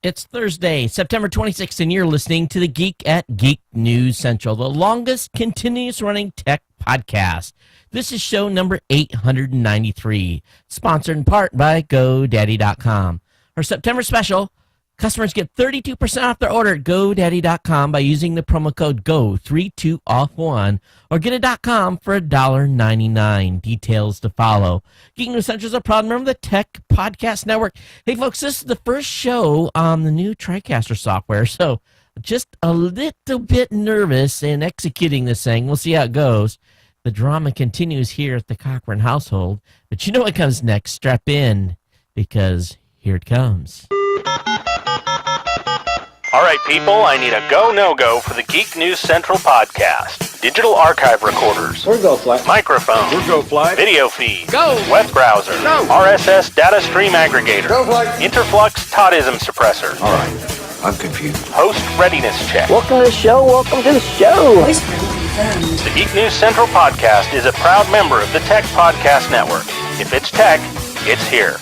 It's Thursday, September 26th, and you're listening to the Geek at Geek News Central, the longest continuous running tech podcast. This is show number 893, sponsored in part by GoDaddy.com. Our September special, customers get 32% off their order at GoDaddy.com by using the promo code GO32OFF1 or get a .com for $1.99. Details to follow. Geek News Central is a proud member of the Tech Podcast Network. Hey, folks, this is the first show on the new TriCaster software, so just a little bit nervous in executing this thing. We'll see how it goes. The drama continues here at the Cochran household, but you know what comes next. Strap in, because here it comes. All right, people, I need a go, no-go for the Geek News Central podcast. Digital archive recorders. We're go fly. Microphone. We're go fly. Video feed. Go. Web browser. Go. RSS data stream aggregator. Go fly. Interflux Toddism suppressor. All right, I'm confused. Host readiness check. Welcome to the show. Welcome to the show. Voice ready confirmed. The Geek News Central podcast is a proud member of the Tech Podcast Network. If it's tech, it's here.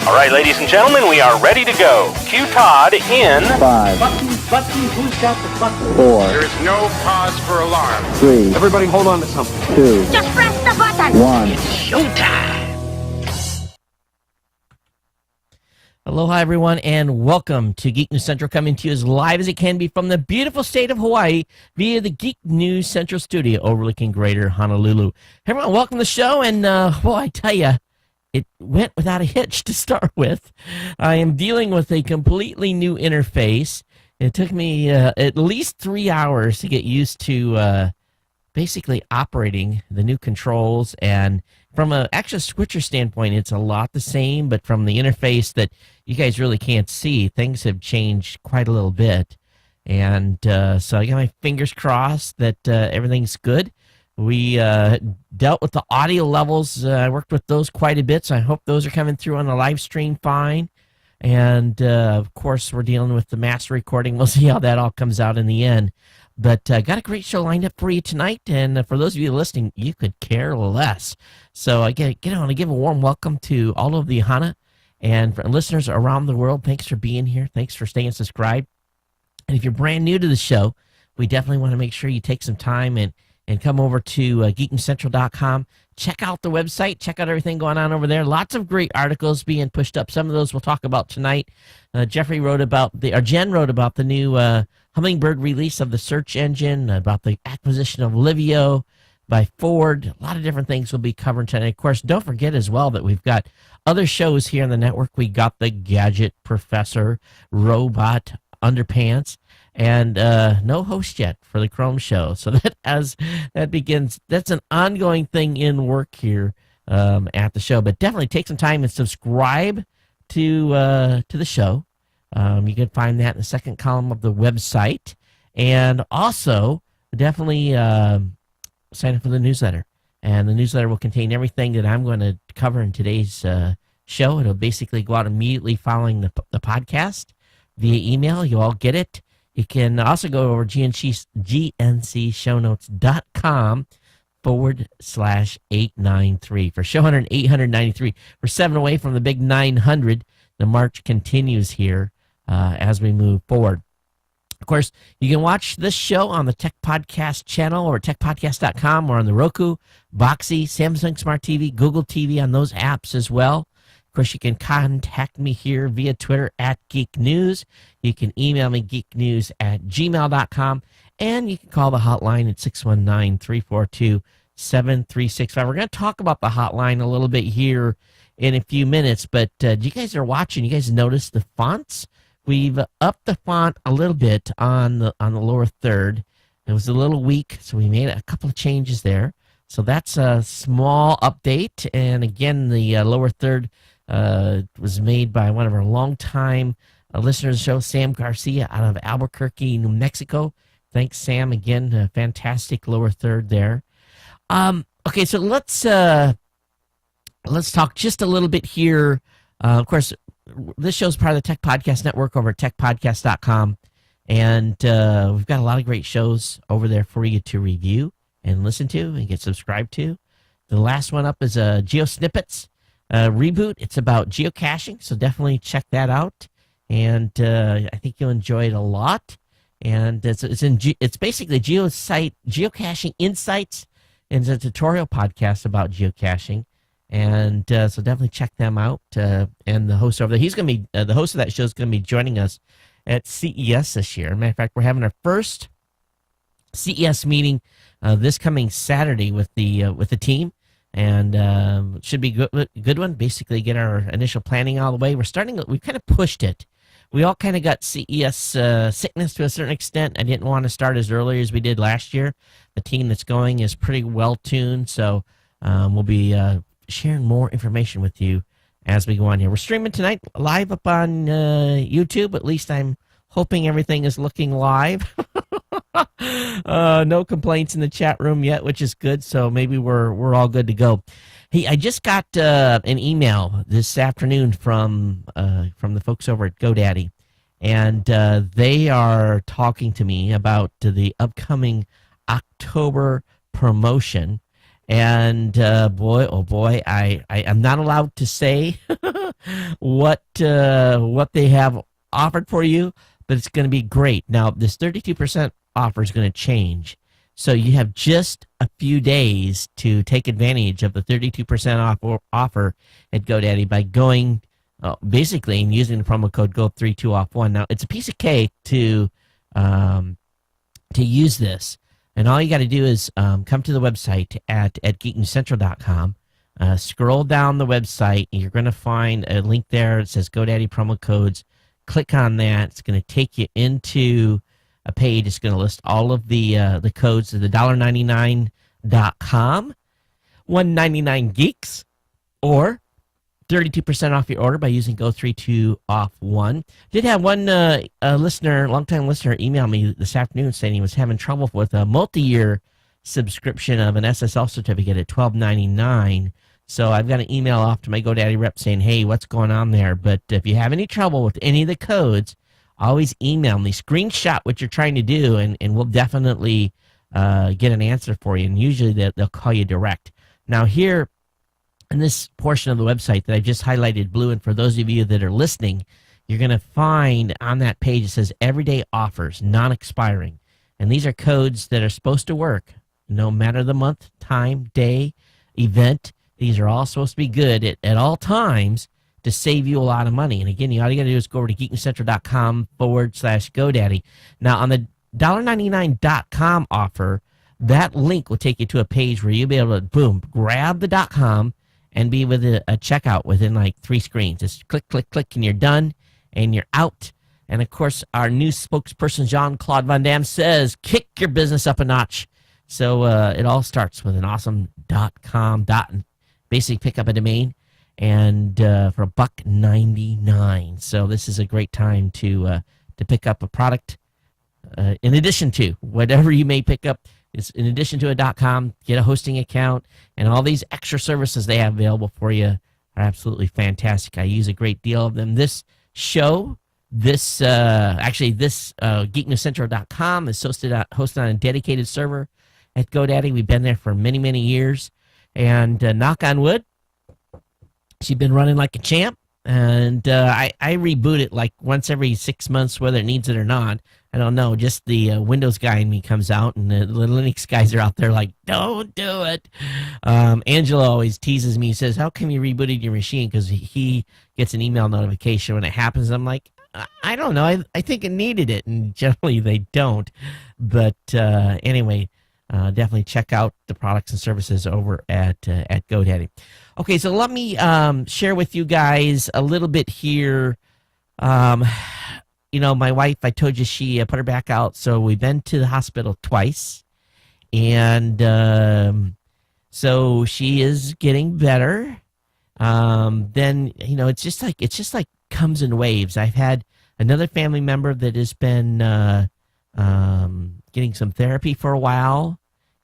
All right, ladies and gentlemen, we are ready to go. Cue Todd in 5, Button, who's got the button? 4, There is no cause for alarm. 3, Everybody hold on to something. 2, Just press the button. 1. Aloha, everyone, and welcome to Geek News Central, coming to you as live as it can be from the beautiful state of Hawaii via the Geek News Central studio overlooking Greater Honolulu. Hey, everyone, welcome to the show, and, well, I tell you, it went without a hitch to start with. I am dealing with a completely new interface. It took me at least 3 hours to get used to basically operating the new controls, and from an actual switcher standpoint, it's a lot the same, but from the interface that you guys really can't see, things have changed quite a little bit. And so I got my fingers crossed that everything's good. We dealt with the audio levels. I worked with those quite a bit, so I hope those are coming through on the live stream fine. And, of course, we're dealing with the master recording. We'll see how that all comes out in the end. But got a great show lined up for you tonight. And for those of you listening, you could care less. So I want to give a warm welcome to all of the Hana and for listeners around the world. Thanks for being here. Thanks for staying subscribed. And if you're brand new to the show, we definitely want to make sure you take some time and come over to geeknewscentral.com. Check out the website. Check out everything going on over there. Lots of great articles being pushed up. Some of those we'll talk about tonight. Jen wrote about the new Hummingbird release of the search engine, about the acquisition of Livio by Ford. A lot of different things we'll be covering tonight. Of course, don't forget as well that we've got other shows here on the network. We got the Gadget Professor, Robot Underpants, and no host yet for the Chrome show. So that's an ongoing thing in work here at the show. But definitely take some time and subscribe to the show. You can find that in the second column of the website. And also, definitely sign up for the newsletter. And the newsletter will contain everything that I'm going to cover in today's show. It'll basically go out immediately following the podcast via email. You all get it. You can also go over GNCShowNotes.com/893 for show 893. We're 7 away from the big 900. The march continues here as we move forward. Of course, you can watch this show on the Tech Podcast channel or techpodcast.com or on the Roku, Boxy, Samsung Smart TV, Google TV, on those apps as well. Of course, you can contact me here via Twitter at Geek News. You can email me geeknews@gmail.com, and you can call the hotline at 619-342-7365. We're going to talk about the hotline a little bit here in a few minutes, but you guys are watching. You guys notice the fonts? We've upped the font a little bit on the lower third. It was a little weak, so we made a couple of changes there. So that's a small update. And again, the lower third was made by one of our longtime listeners of the show, Sam Garcia, out of Albuquerque, New Mexico. Thanks, Sam. Again, fantastic lower third there. Okay, so let's talk just a little bit here. Of course, this show's part of the Tech Podcast Network over at techpodcast.com. And we've got a lot of great shows over there for you to review and listen to and get subscribed to. The last one up is Geo Snippets reboot. It's about geocaching, so definitely check that out. and I think you'll enjoy it a lot. And it's basically geocaching insights, and it's a tutorial podcast about geocaching. And so definitely check them out. And the host over there, he's going to be the host of that show is going to be joining us at CES this year. Matter of fact, we're having our first CES meeting this coming Saturday with the team, and should be good one. Basically, get our initial planning all the way. We've kind of pushed it. We all kind of got CES sickness to a certain extent. I didn't want to start as early as we did last year. The team that's going is pretty well tuned, so we'll be sharing more information with you as we go on here. We're streaming tonight live up on YouTube. At least I'm hoping everything is looking live. No complaints in the chat room yet, which is good. So maybe we're all good to go. Hey, I just got an email this afternoon from the folks over at GoDaddy, and they are talking to me about the upcoming October promotion. And boy, oh boy, I am not allowed to say what they have offered for you, but it's going to be great. Now, this 32% offer is going to change, so you have just a few days to take advantage of the 32% offer at GoDaddy by going basically and using the promo code GO32OFF1. Now, it's a piece of cake to use this. And all you got to do is come to the website at geeknewscentral.com, scroll down the website, and you're going to find a link there. It says GoDaddy promo codes. Click on that. It's going to take you into a page. It's going to list all of the codes to the $1.99.com, 199 Geeks, or 32% off your order by using Go32OFF1. Did have one longtime listener, email me this afternoon saying he was having trouble with a multi-year subscription of an SSL certificate at $12.99. So I've got an email off to my GoDaddy rep saying, hey, what's going on there? But if you have any trouble with any of the codes, always email me. Screenshot what you're trying to do, and we'll definitely get an answer for you. And usually they'll call you direct. Now here, in this portion of the website that I just highlighted blue, and for those of you that are listening, you're going to find on that page it says everyday offers, non-expiring. And these are codes that are supposed to work no matter the month, time, day, event. These are all supposed to be good at all times to save you a lot of money. And again, all you got to do is go over to geeknewscentral.com/GoDaddy. Now, on the $1.99.com offer, that link will take you to a page where you'll be able to, boom, grab the .com and be with a checkout within like 3 screens. Just click, click, click, and you're done, and you're out. And, of course, our new spokesperson, Jean-Claude Van Damme, says, kick your business up a notch. So it all starts with an awesome .com. Basically pick up a domain and for $1.99. So this is a great time to pick up a product in addition to whatever you may pick up. It's in addition to a .com, get a hosting account, and all these extra services they have available for you are absolutely fantastic. I use a great deal of them. This show, geeknewscentral.com is hosted on a dedicated server at GoDaddy. We've been there for many, many years, and knock on wood, she's been running like a champ. And I reboot it like once every 6 months, whether it needs it or not. I don't know. Just the Windows guy in me comes out, and the Linux guys are out there like, don't do it. Angela always teases me. He says, how come you rebooted your machine? Because he gets an email notification when it happens. I'm like, I don't know. I think it needed it, and generally they don't. But anyway, definitely check out the products and services over at GoDaddy. Okay, so let me share with you guys a little bit here. My wife, I told you she put her back out, so we've been to the hospital twice, and so she is getting better. Then it's just like comes in waves. I've had another family member that has been getting some therapy for a while,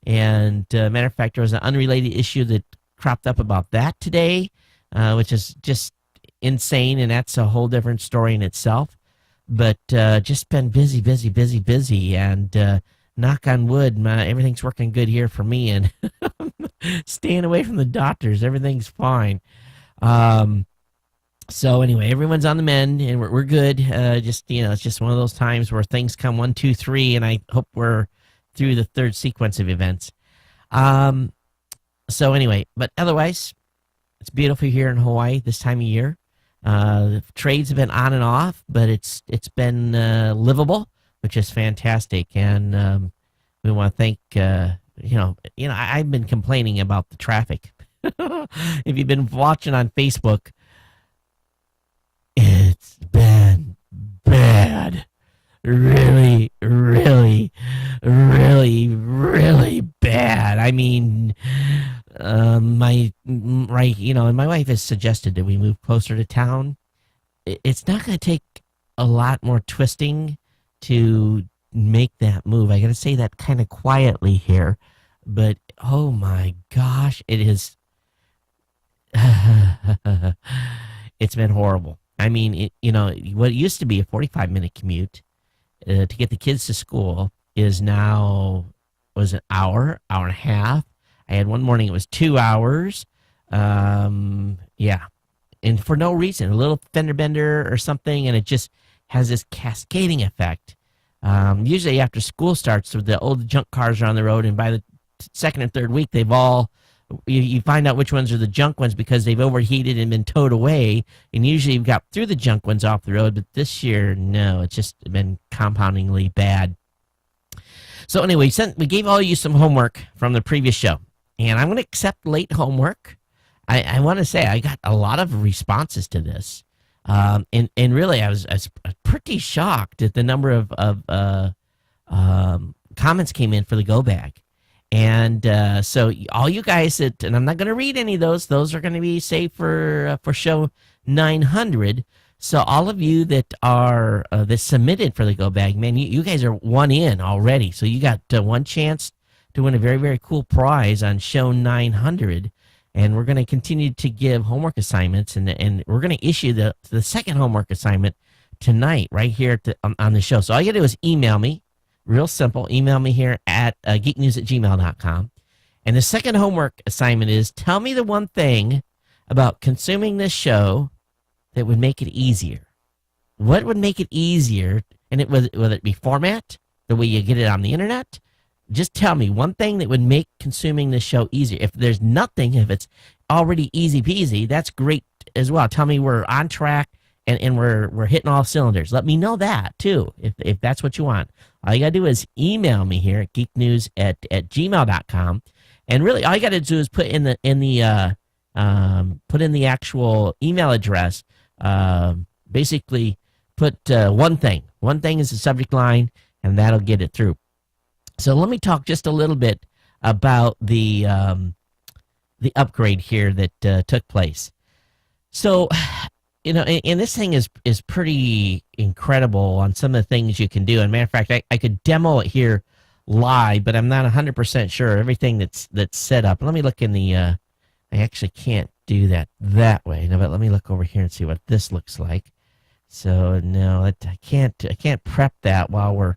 and matter of fact, there was an unrelated issue that cropped up about that today, which is just insane, and that's a whole different story in itself. But just been busy, and knock on wood, everything's working good here for me, and staying away from the doctors, everything's fine. So anyway, everyone's on the mend and we're good. Just it's just one of those times where things come 1, 2, 3, and I hope we're through the third sequence of events. So anyway, but otherwise, it's beautiful here in Hawaii this time of year. The trades have been on and off, but it's been livable, which is fantastic. And we want to thank I've been complaining about the traffic. If you've been watching on Facebook, it's been bad. Really, really, really, really bad. I mean, my wife has suggested that we move closer to town. It's not going to take a lot more twisting to make that move. I got to say that kind of quietly here, but oh my gosh, it is. It's been horrible. I mean, what used to be a 45-minute commute to get the kids to school was an hour and a half. I had one morning it was 2 hours. Yeah. And for no reason, a little fender bender or something, and it just has this cascading effect. Usually after school starts, the old junk cars are on the road, and by the second or third week, they've all, you find out which ones are the junk ones because they've overheated and been towed away, and usually you've got through the junk ones off the road, but this year, no, it's just been compoundingly bad. So anyway, we gave all you some homework from the previous show, and I'm going to accept late homework. I want to say I got a lot of responses to this, and really I was pretty shocked at the number of comments came in for the go bag. And so all you guys and I'm not going to read any of those are going to be saved for show 900. So all of you that are that submitted for the go bag, man, you guys are one in already. So you got one chance to win a very, very cool prize on show 900. And we're going to continue to give homework assignments, and we're going to issue the second homework assignment tonight right here on the show. So all you got to do is email me. Real simple. Email me here at geeknews@gmail.com. And the second homework assignment is tell me the one thing about consuming this show that would make it easier. What would make it easier? And whether it be format, the way you get it on the internet, just tell me one thing that would make consuming this show easier. If there's nothing, if it's already easy peasy, that's great as well. Tell me we're on track and we're hitting all cylinders. Let me know that too, if that's what you want. All you gotta do is email me here at geeknews@gmail.com. And really all you gotta do is put in the actual email address, basically put one thing. One thing is the subject line, and that'll get it through. So let me talk just a little bit about the upgrade here that took place. So, and this thing is pretty incredible on some of the things you can do. And matter of fact, I could demo it here live, but I'm not 100% sure everything that's set up. Let me look in the. I actually can't do that way. No, but let me look over here and see what this looks like. So no, I can't prep that while we're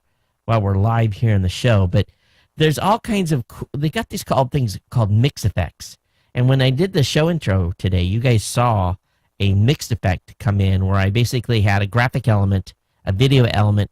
live here in the show, but there's all kinds of they got these things called mix effects. And when I did the show intro today, you guys saw a mixed effect come in where I basically had a graphic element, a video element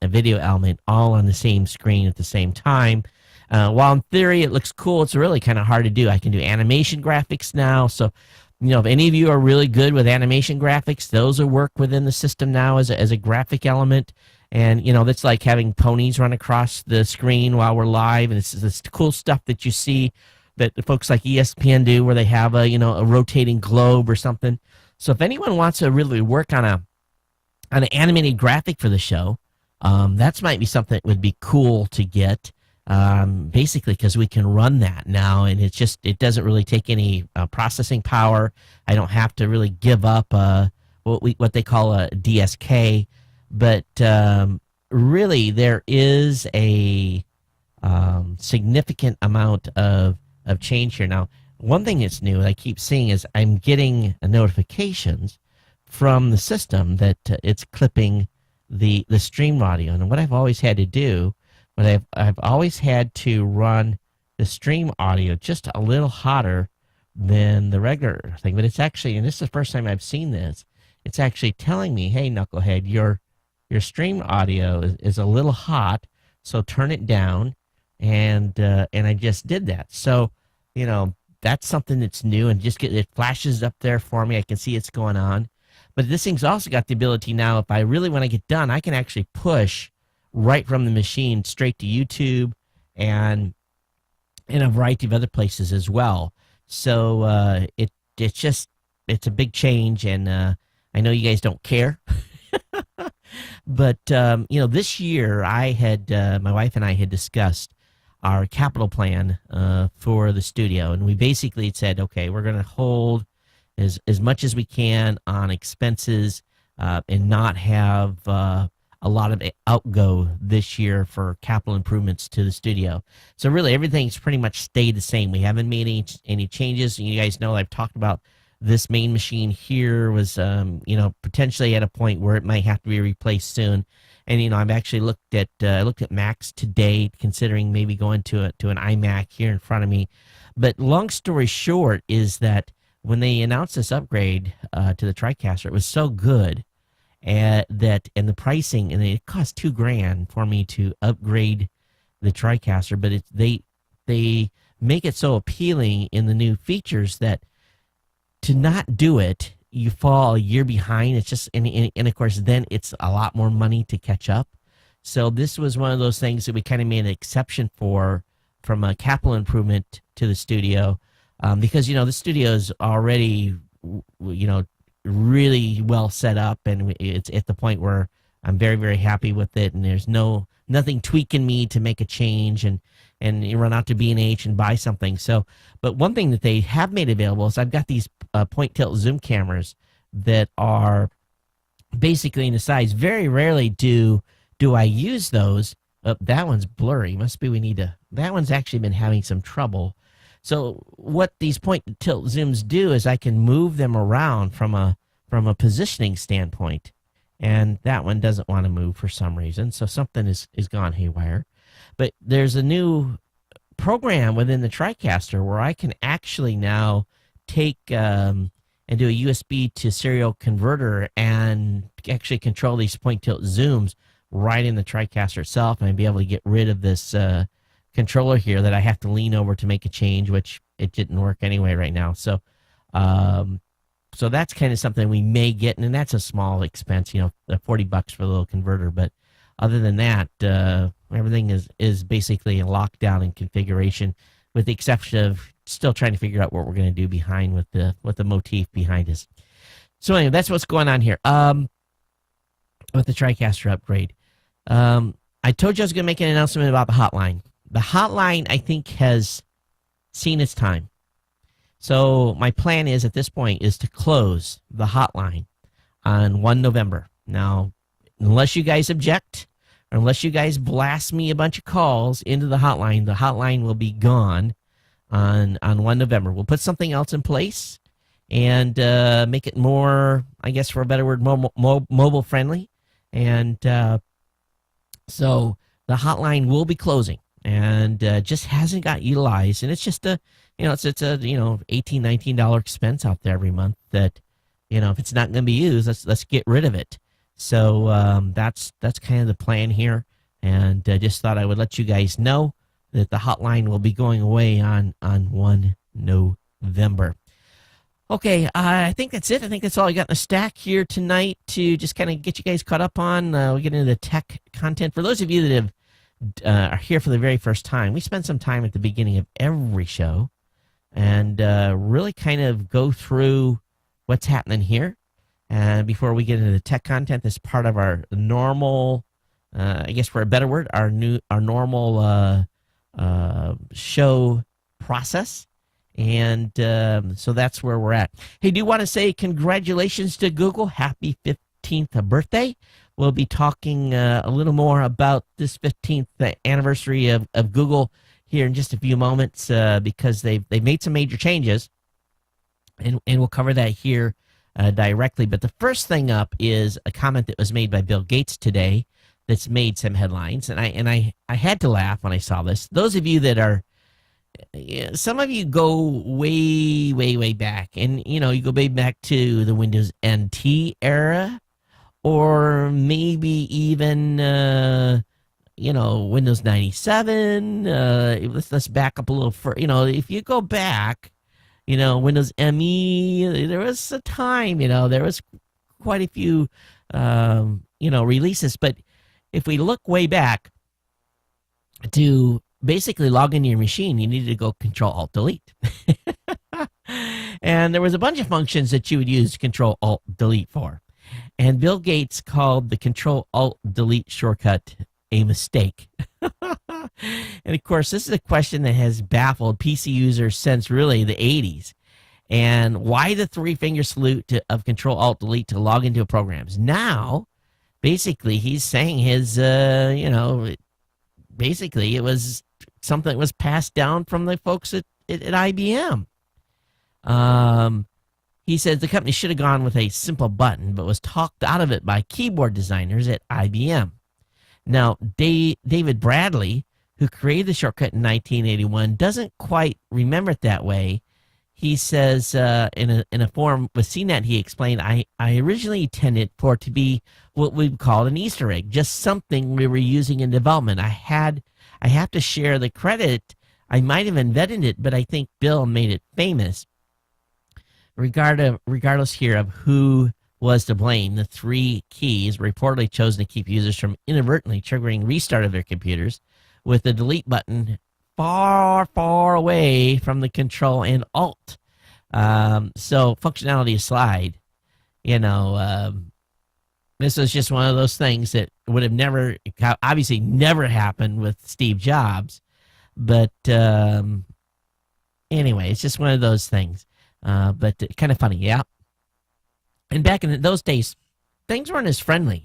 all on the same screen at the same time. While in theory it looks cool, it's really kind of hard to do. I can do animation graphics now. So, if any of you are really good with animation graphics, those will work within the system now as a graphic element. And, that's like having ponies run across the screen while we're live. And it's this cool stuff that you see that the folks like ESPN do where they have a rotating globe or something. So if anyone wants to really work on an animated graphic for the show, that might be something that would be cool to get, basically because we can run that now. And it doesn't really take any processing power. I don't have to really give up what they call a DSK. But really, there is a significant amount of change here. Now, one thing that's new that I keep seeing is I'm getting notifications from the system that it's clipping the stream audio. And what I've always had to do, I've always had to run the stream audio just a little hotter than the regular thing. But it's actually, and this is the first time I've seen this, it's actually telling me, hey, knucklehead, your stream audio is a little hot, so turn it down. And I just did that. So, that's something that's new, and it flashes up there for me. I can see it's going on. But this thing's also got the ability now, if I really want to get done, I can actually push right from the machine straight to YouTube and in a variety of other places as well. So it's a big change, and I know you guys don't care. But this year my wife and I had discussed our capital plan for the studio, and we basically said, okay, we're going to hold as much as we can on expenses and not have a lot of outgo this year for capital improvements to the studio. So really everything's pretty much stayed the same. We haven't made any changes. And you guys know I've talked about this main machine here was potentially at a point where it might have to be replaced soon. And I've actually looked at Macs today, considering maybe going to an iMac here in front of me. But long story short is that when they announced this upgrade to the TriCaster, it was so good and the pricing, and it cost $2,000 for me to upgrade the TriCaster. But they make it so appealing in the new features that to not do it, you fall a year behind. It's just, and of course, then it's a lot more money to catch up. So this was one of those things that we kind of made an exception for from a capital improvement to the studio, because the studio is already really well set up, and it's at the point where I'm very, very happy with it, and there's nothing tweaking me to make a change and you run out to B&H and buy something. So, but one thing that they have made available is I've got these point tilt zoom cameras that are basically in the size. Very rarely do I use those. That one's blurry. Must be that one's actually been having some trouble. So what these point tilt zooms do is I can move them around from a positioning standpoint. And that one doesn't want to move for some reason. So something is gone haywire. But there's a new program within the TriCaster where I can actually now take and do a USB to serial converter and actually control these point tilt zooms right in the TriCaster itself, and I'd be able to get rid of this controller here that I have to lean over to make a change, which it didn't work anyway right now. So so that's kind of something we may get, and that's a small expense, $40 for the little converter. But other than that, everything is basically in lockdown and configuration, with the exception of still trying to figure out what we're going to do behind with the motif behind us. So anyway, that's what's going on here with the TriCaster upgrade. I told you I was going to make an announcement about the hotline. The hotline, I think, has seen its time. So my plan is, at this point, is to close the hotline on 1 November. Now, unless you guys object, or unless you guys blast me a bunch of calls into the hotline will be gone on 1 November. We'll put something else in place and make it more, I guess for a better word, mobile friendly. And so the hotline will be closing, and just hasn't got utilized. And it's just it's a $18, $19 expense out there every month that, if it's not going to be used, let's get rid of it. So that's kind of the plan here, and just thought I would let you guys know that the hotline will be going away on 1 November. Okay, I think that's it. I think that's all I got in the stack here tonight to just kind of get you guys caught up on. We'll get into the tech content. For those of you that are here for the very first time, we spend some time at the beginning of every show and really kind of go through what's happening here. Before we get into the tech content, that's part of our normal, I guess for a better word, our normal show process. And so that's where we're at. Hey, do want to say congratulations to Google. Happy 15th birthday. We'll be talking a little more about this 15th anniversary of Google here in just a few moments because they've made some major changes. And we'll cover that here directly. But the first thing up is a comment that was made by Bill Gates today that's made some headlines. And I had to laugh when I saw this. Those of you that are yeah, some of you go way, way, way back, and you go way back to the Windows NT era, or maybe even Windows 97. Let's back up a little further. If you go back, Windows ME, there was a time, there was quite a few, releases. But if we look way back to basically log into your machine, you needed to go Control-Alt-Delete. And there was a bunch of functions that you would use Control-Alt-Delete for. And Bill Gates called the Control-Alt-Delete shortcut a mistake. And of course, this is a question that has baffled PC users since really the 80s. And why the three-finger salute of Control-Alt-Delete to log into programs? Now, basically, he's saying basically it was something that was passed down from the folks at IBM. He says the company should have gone with a simple button, but was talked out of it by keyboard designers at IBM. Now, David Bradley, who created the shortcut in 1981, doesn't quite remember it that way. He says in a forum with CNET, he explained, I originally intended for it to be what we called an Easter egg, just something we were using in development. I have to share the credit. I might have invented it, but I think Bill made it famous. Regardless here of who was to blame, the three keys were reportedly chosen to keep users from inadvertently triggering restart of their computers, with the delete button far, far away from the Control and Alt. So functionality aside, this was just one of those things that would have obviously never happened with Steve Jobs. But anyway, it's just one of those things. But kind of funny, yeah. And back in those days, things weren't as friendly.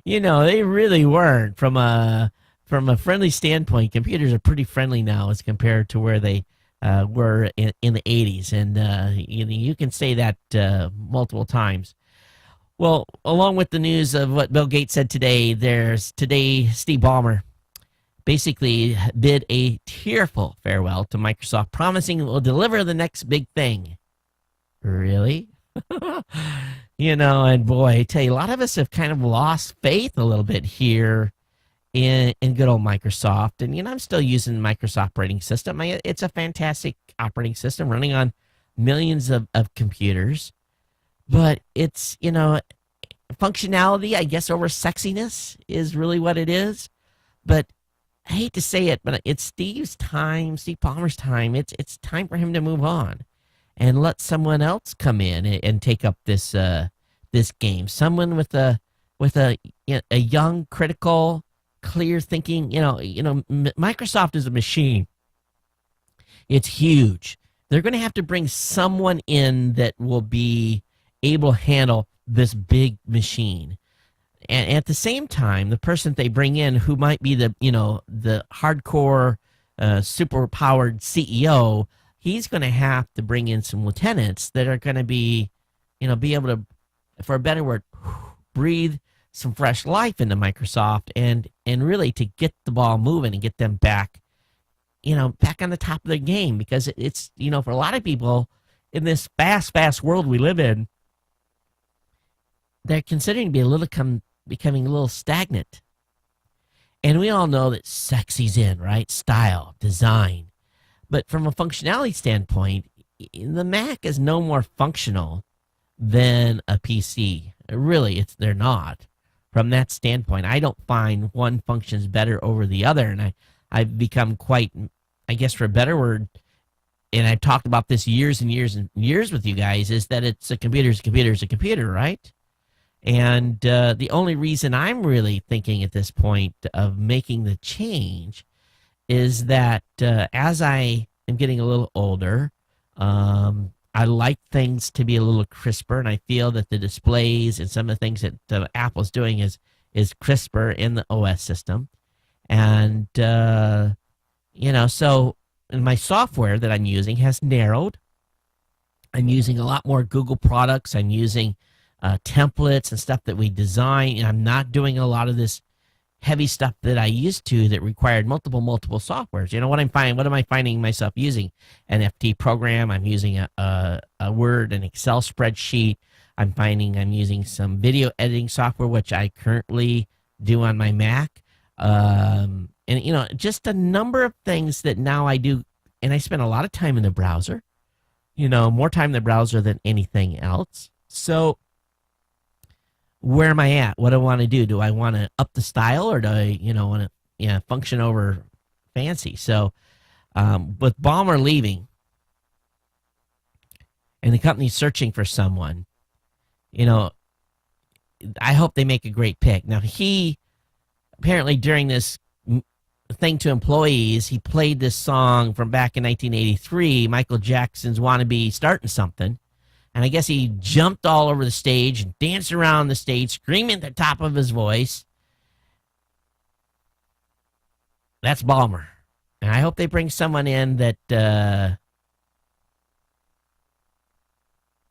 They really weren't. From a friendly standpoint, computers are pretty friendly now as compared to where they were in the 80s. And you can say that multiple times. Well, along with the news of what Bill Gates said today, Steve Ballmer basically bid a tearful farewell to Microsoft, promising it will deliver the next big thing. Really? And boy, I tell you, a lot of us have kind of lost faith a little bit here in good old Microsoft. And, I'm still using the Microsoft operating system. It's a fantastic operating system running on millions of computers. But it's, functionality, I guess, over sexiness is really what it is. But I hate to say it, but it's Steve Ballmer's time. It's time for him to move on and let someone else come in and take up this game. Someone with a young, critical, clear thinking. Microsoft is a machine. It's huge. They're going to have to bring someone in that will be able to handle this big machine. And at the same time, the person they bring in, who might be the hardcore, super powered CEO, he's going to have to bring in some lieutenants that are going to be able to, for a better word, breathe some fresh life into Microsoft and really to get the ball moving and get them back on the top of their game, because it's for a lot of people in this fast world we live in, they're considering to becoming a little stagnant. And we all know that sexy's in, right? Style, design. But from a functionality standpoint, the Mac is no more functional than a PC. Really, they're not. From that standpoint, I don't find one functions better over the other. And I've become quite, I guess for a better word, and I've talked about this years and years and years with you guys, is that it's a computer's a computer, right? And the only reason I'm really thinking at this point of making the change is that as I am getting a little older, I like things to be a little crisper, and I feel that the displays and some of the things that Apple's doing is crisper in the OS system. And, so my software that I'm using has narrowed. I'm using a lot more Google products. I'm using templates and stuff that we design, and I'm not doing a lot of this heavy stuff that I used to that required multiple softwares. You know what what am I finding myself using? An FT program. I'm using a Word, an Excel spreadsheet. I'm finding I'm using some video editing software, which I currently do on my Mac. And, you know, just a number of things that now I do. And I spend a lot of time in the browser, you know, more time in the browser than anything else. So where am I at? What do I want to do? Do I want to up the style, or do I, you know, want to function over fancy? So with Ballmer leaving and the company searching for someone, you know, I hope they make a great pick. Now, he apparently during this thing to employees, he played this song from back in 1983, Michael Jackson's Wanna Be Starting Something. And I guess he jumped all over the stage and danced around the stage, screaming at the top of his voice. That's Ballmer. And I hope they bring someone in that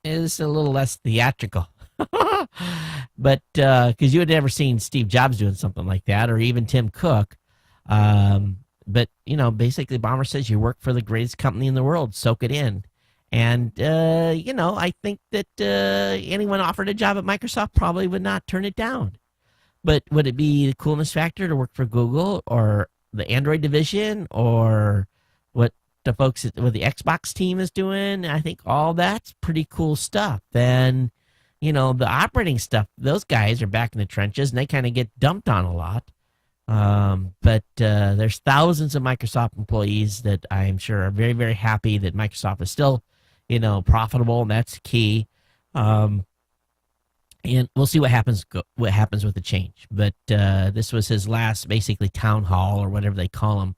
is a little less theatrical. But because you had never seen Steve Jobs doing something like that, or even Tim Cook. But, you know, basically Ballmer says you work for the greatest company in the world. Soak it in. And, you know, I think that anyone offered a job at Microsoft probably would not turn it down. But would it be the coolness factor to work for Google or the Android division or what the Xbox team is doing? I think all that's pretty cool stuff. And, you know, the operating stuff, those guys are back in the trenches and they kind of get dumped on a lot. But there's thousands of Microsoft employees that I'm sure are very, very happy that Microsoft is still, you know, profitable, and that's key. And we'll see what happens with the change. But this was his last, basically, town hall or whatever they call them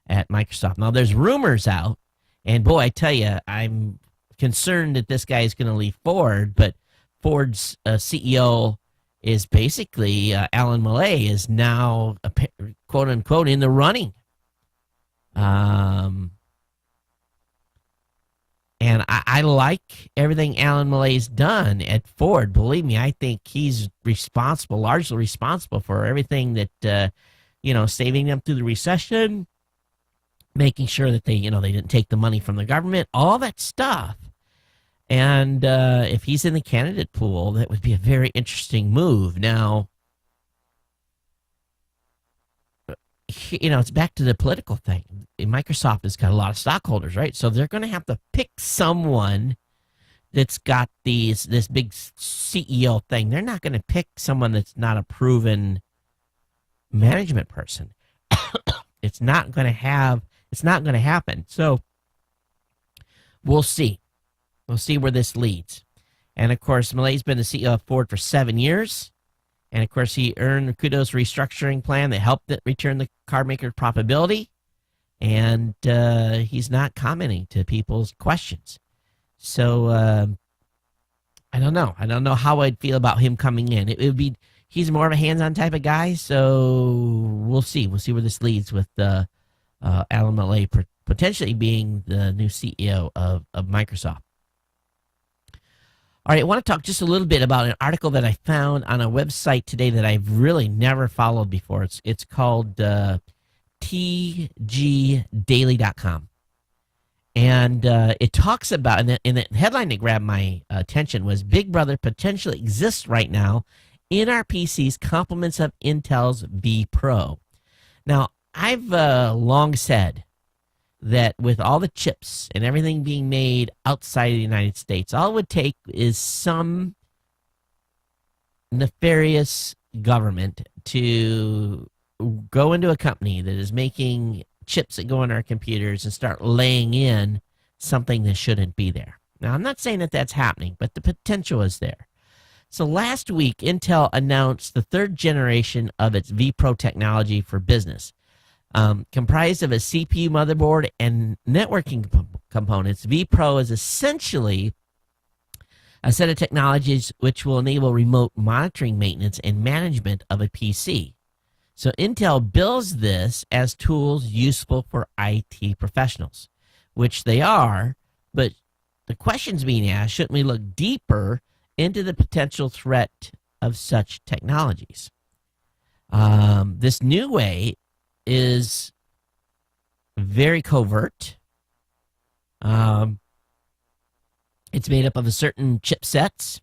at Microsoft. Now, there's rumors out, and boy, I tell you, I'm concerned that this guy is going to leave Ford, but Ford's CEO is basically Alan Mulay is now quote unquote in the running. And I like everything Alan Mulay's done at Ford. Believe me, I think he's largely responsible for everything that, you know, saving them through the recession, making sure that they didn't take the money from the government, all that stuff. And if he's in the candidate pool, that would be a very interesting move. Now, you know, it's back to the political thing. Microsoft has got a lot of stockholders, right? So they're going to have to pick someone that's got this big CEO thing. They're not going to pick someone that's not a proven management person. It's not going to happen. So we'll see. We'll see where this leads. And, of course, Mulay's been the CEO of Ford for 7 years. And, of course, he earned the kudos restructuring plan that helped it return the car maker profitability. And he's not commenting to people's questions. So I don't know. I don't know how I'd feel about him coming in. It would be he's more of a hands-on type of guy. So we'll see. We'll see where this leads with Alan Mulay potentially being the new CEO of Microsoft. All right, I want to talk just a little bit about an article that I found on a website today that I've really never followed before. It's called tgdaily.com. And it talks about, and the headline that grabbed my attention was, Big Brother potentially exists right now in our PCs, compliments of Intel's V Pro. Now, I've long said that with all the chips and everything being made outside of the United States, all it would take is some nefarious government to go into a company that is making chips that go in our computers and start laying in something that shouldn't be there. Now, I'm not saying that that's happening, but the potential is there. So last week, Intel announced the third generation of its vPro technology for business. Comprised of a CPU motherboard and networking components, vPro is essentially a set of technologies which will enable remote monitoring, maintenance, and management of a PC. So Intel bills this as tools useful for IT professionals, which they are, but the question's being asked, shouldn't we look deeper into the potential threat of such technologies? This new way is very covert. It's made up of a certain chipsets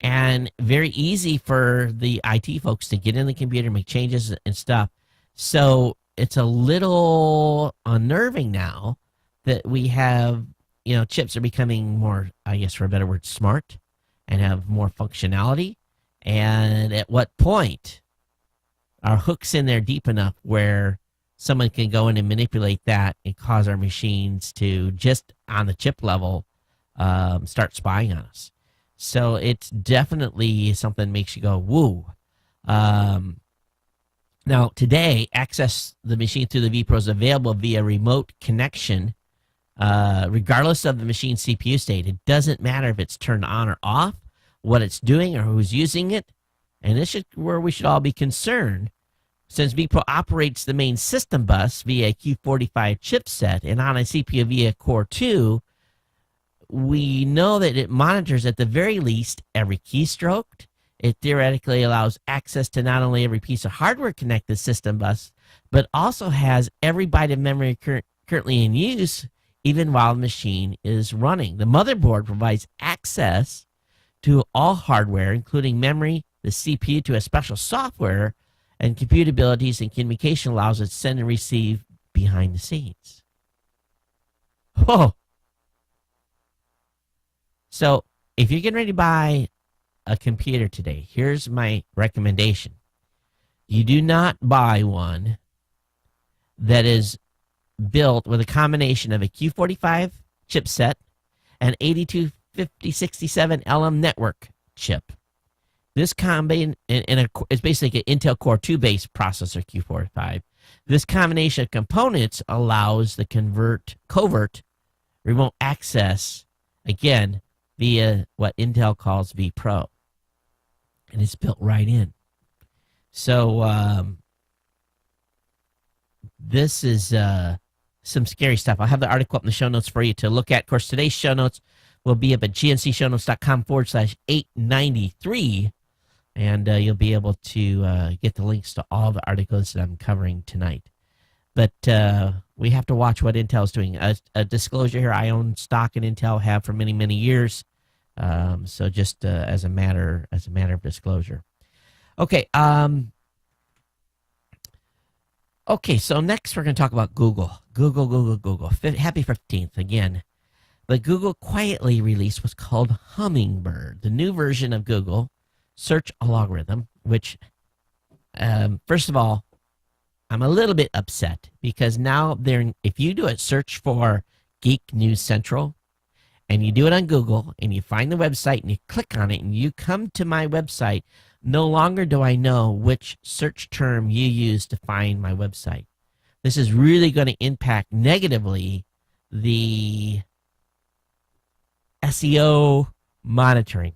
and very easy for the IT folks to get in the computer, make changes and stuff. So it's a little unnerving now that we have, chips are becoming more, I guess for a better word, smart and have more functionality. And at what point are hooks in there deep enough where someone can go in and manipulate that and cause our machines to, just on the chip level, start spying on us? So it's definitely something that makes you go, woo. Now, today, access the machine through the vPro is available via remote connection, regardless of the machine's CPU state. It doesn't matter if it's turned on or off, what it's doing, or who's using it. And this is where we should all be concerned. Since vPro operates the main system bus via a Q45 chipset and on a CPU via Core 2, we know that it monitors at the very least every keystroke. It theoretically allows access to not only every piece of hardware connected system bus, but also has every byte of memory currently in use, even while the machine is running. The motherboard provides access to all hardware, including memory, the CPU, to a special software, and compute abilities and communication allows it to send and receive behind the scenes. Whoa. So if you're getting ready to buy a computer today, here's my recommendation. You do not buy one that is built with a combination of a Q45 chipset and 825067 LM network chip. This combine it's basically an Intel Core 2 based processor Q45. This combination of components allows the covert remote access, again, via what Intel calls vPro. And it's built right in. So this is some scary stuff. I'll have the article up in the show notes for you to look at. Of course, today's show notes will be up at gncshow.com/893. And you'll be able to get the links to all the articles that I'm covering tonight. But we have to watch what Intel's doing. A disclosure here, I own stock in Intel, have for many, many years. So just as a matter of disclosure. Okay. Okay, so next we're going to talk about Google. Google. Happy 15th again. But Google quietly released what's called Hummingbird, the new version of Google search algorithm, which, first of all, I'm a little bit upset because now if you do a search for Geek News Central and you do it on Google and you find the website and you click on it and you come to my website, no longer do I know which search term you use to find my website. This is really going to impact negatively the SEO monitoring.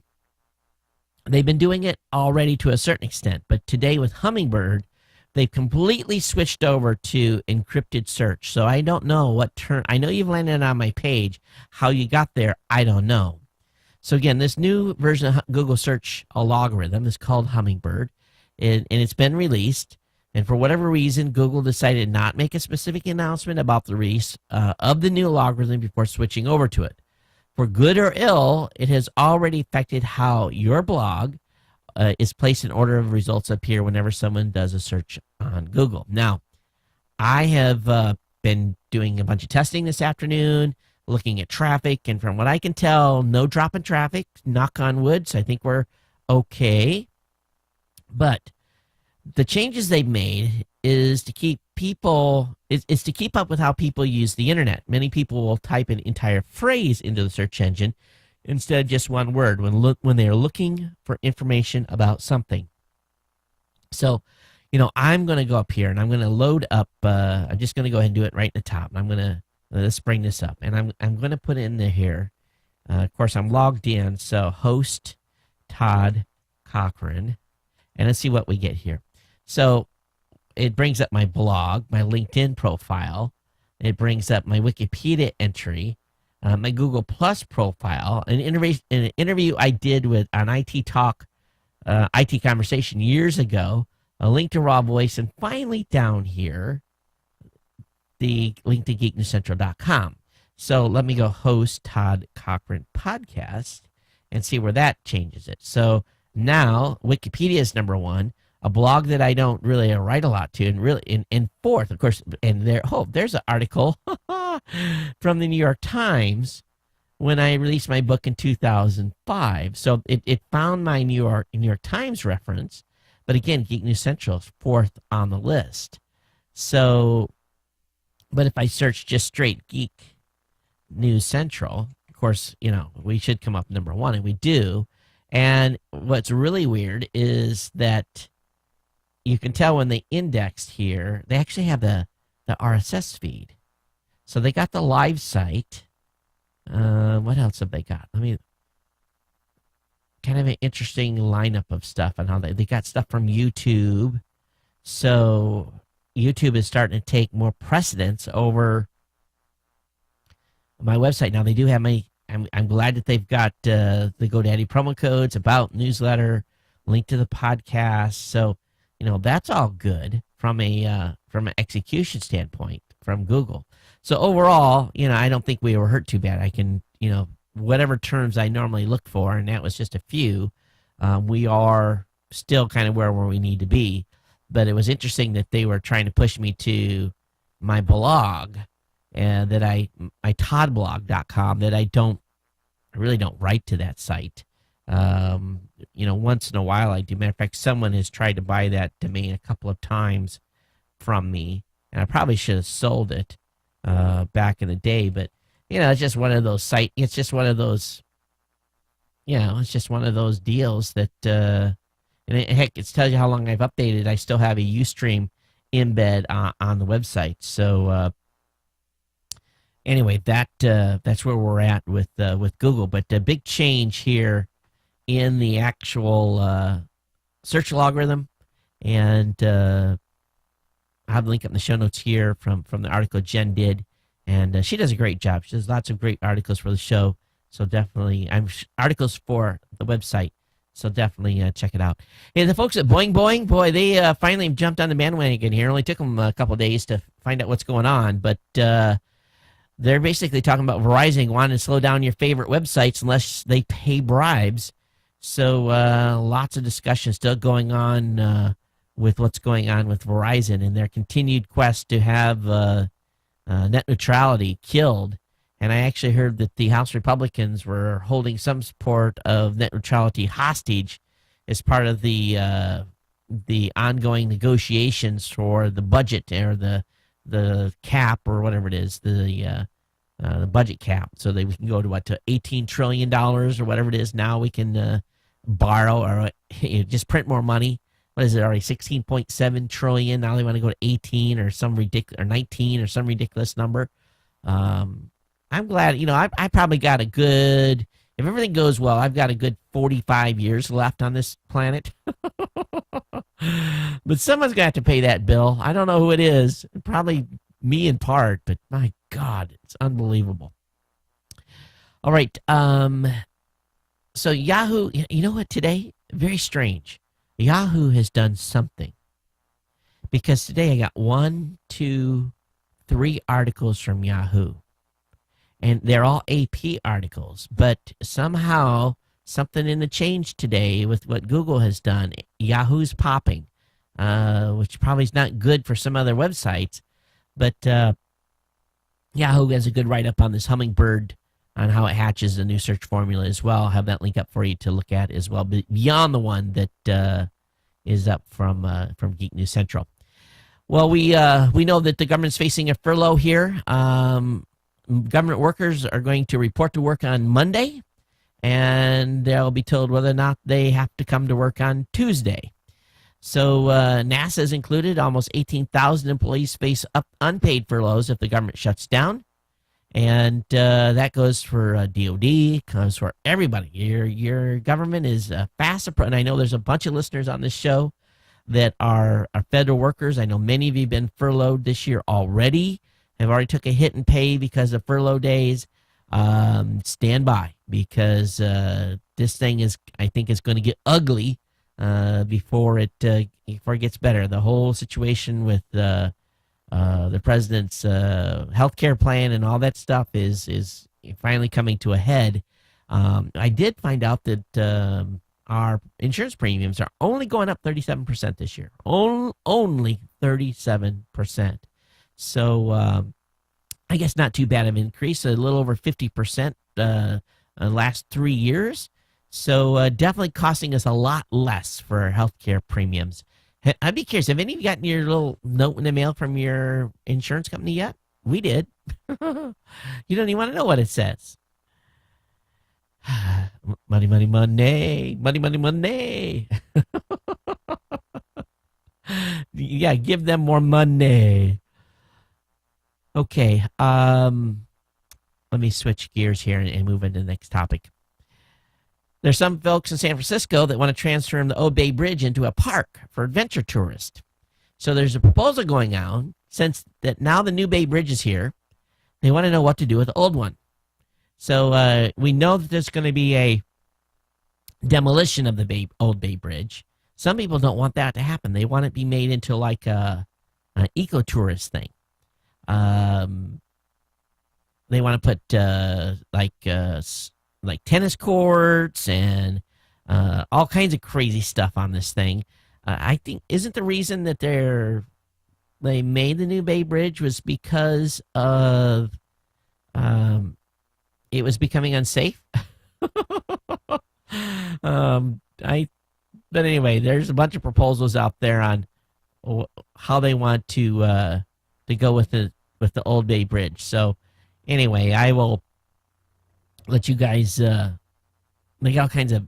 They've been doing it already to a certain extent, but today with Hummingbird, they've completely switched over to encrypted search. So I don't know what term. I know you've landed on my page. How you got there, I don't know. So again, this new version of Google search algorithm is called Hummingbird, and it's been released. And for whatever reason, Google decided not to make a specific announcement about the release of the new algorithm before switching over to it. For good or ill, it has already affected how your blog is placed in order of results up here whenever someone does a search on Google. Now, I have been doing a bunch of testing this afternoon, looking at traffic, and from what I can tell, no drop in traffic, knock on wood, so I think we're okay. But the changes they've made is to keep to keep up with how people use the internet. Many people will type an entire phrase into the search engine instead of just one word when they are looking for information about something. So, I'm going to go up here and I'm going to load up. I'm just going to go ahead and do it right in the top. And I'm going to let's bring this up, and I'm going to put it in there here. Of course, I'm logged in, so host Todd Cochran, and let's see what we get here. So it brings up my blog, my LinkedIn profile. It brings up my Wikipedia entry, my Google Plus profile, an interview I did on IT Talk, IT Conversation years ago a link to Raw Voice, and finally down here, the link to geeknewscentral.com. So let me go host Todd Cochran podcast and see where that changes it. So now Wikipedia is number one, a blog that I don't really write a lot to, and really in fourth, of course. And there's an article from the New York Times when I released my book in 2005. So it found my New York Times reference, but again, Geek News Central is fourth on the list. So, but if I search just straight Geek News Central, of course, we should come up number one, and we do. And what's really weird is that you can tell when they indexed here, they actually have the RSS feed. So they got the live site. What else have they got? Kind of an interesting lineup of stuff and how they got stuff from YouTube. So YouTube is starting to take more precedence over my website. Now they do have I'm glad that they've got the GoDaddy promo codes, about newsletter, link to the podcast. So, that's all good from an execution standpoint from Google. So overall, I don't think we were hurt too bad. I can, whatever terms I normally look for, and that was just a few, we are still kind of where we need to be. But it was interesting that they were trying to push me to my blog, and that my toddblog.com, that I really don't write to that site. Once in a while I do. Matter of fact, someone has tried to buy that domain a couple of times from me, and I probably should have sold it back in the day. But it's just one of those sites. It's just one of those. It's just one of those deals that. And heck, it tells you how long I've updated. I still have a Ustream embed on the website. So anyway, that's where we're at with Google. But the big change here in the actual search algorithm, and I have a link up in the show notes here from the article Jen did, and she does a great job. She does lots of great articles for the show. So definitely, articles for the website. So definitely check it out. And the folks at Boing Boing, boy, they finally jumped on the bandwagon here. It only took them a couple of days to find out what's going on, but they're basically talking about Verizon wanting to slow down your favorite websites unless they pay bribes. So lots of discussion still going on with what's going on with Verizon and their continued quest to have net neutrality killed. And I actually heard that the House Republicans were holding some support of net neutrality hostage as part of the ongoing negotiations for the budget, or the cap, or whatever it is, the budget cap, so that we can go to $18 trillion or whatever it is. Now we can borrow or just print more money. What is it already? 16.7 trillion. Now they want to go to 18 or some ridiculous, or 19 or some ridiculous number. I'm glad, I probably got a good, if everything goes well, I've got a good 45 years left on this planet. But someone's going to have to pay that bill. I don't know who it is. Probably me in part, but my God, it's unbelievable. All right. So Yahoo, you know what, today? Very strange. Yahoo has done something. Because today I got 1, 2, 3 articles from Yahoo. And they're all AP articles, but somehow something in the change today with what Google has done. Yahoo's popping, which probably is not good for some other websites, but Yahoo has a good write-up on this hummingbird, on how it hatches the new search formula as well. I'll have that link up for you to look at as well, beyond the one that is up from Geek News Central. Well, we know that the government's facing a furlough here. Government workers are going to report to work on Monday, and they'll be told whether or not they have to come to work on Tuesday. So NASA is included. Almost 18,000 employees face unpaid furloughs if the government shuts down. And that goes for DOD, goes for everybody. Your government is fast approaching. And I know there's a bunch of listeners on this show that are federal workers. I know many of you have been furloughed this year already. Have already took a hit in pay because of furlough days. Stand by, because this thing I think is going to get ugly before it gets better. The whole situation with the president's health care plan and all that stuff is finally coming to a head. I did find out that our insurance premiums are only going up 37% this year. Only 37%. So I guess not too bad of an increase, a little over 50% last 3 years. So definitely costing us a lot less for our healthcare premiums. I'd be curious, have any of you gotten your little note in the mail from your insurance company yet? We did. You don't even want to know what it says. Money, money, money. Money, money, money. Yeah, give them more money. Okay. Let me switch gears here and move into the next topic. There's some folks in San Francisco that want to transform the Old Bay Bridge into a park for adventure tourists. So there's a proposal going on, since that now the new Bay Bridge is here. They want to know what to do with the old one. So we know that there's going to be a demolition of the Old Bay Bridge. Some people don't want that to happen. They want it to be made into like an eco-tourist thing. They want to put like tennis courts and all kinds of crazy stuff on this thing. I think, isn't the reason that they made the new Bay Bridge was because of it was becoming unsafe? But anyway, there's a bunch of proposals out there on how they want to go with the Old Bay Bridge. So anyway, I will let you guys make all kinds of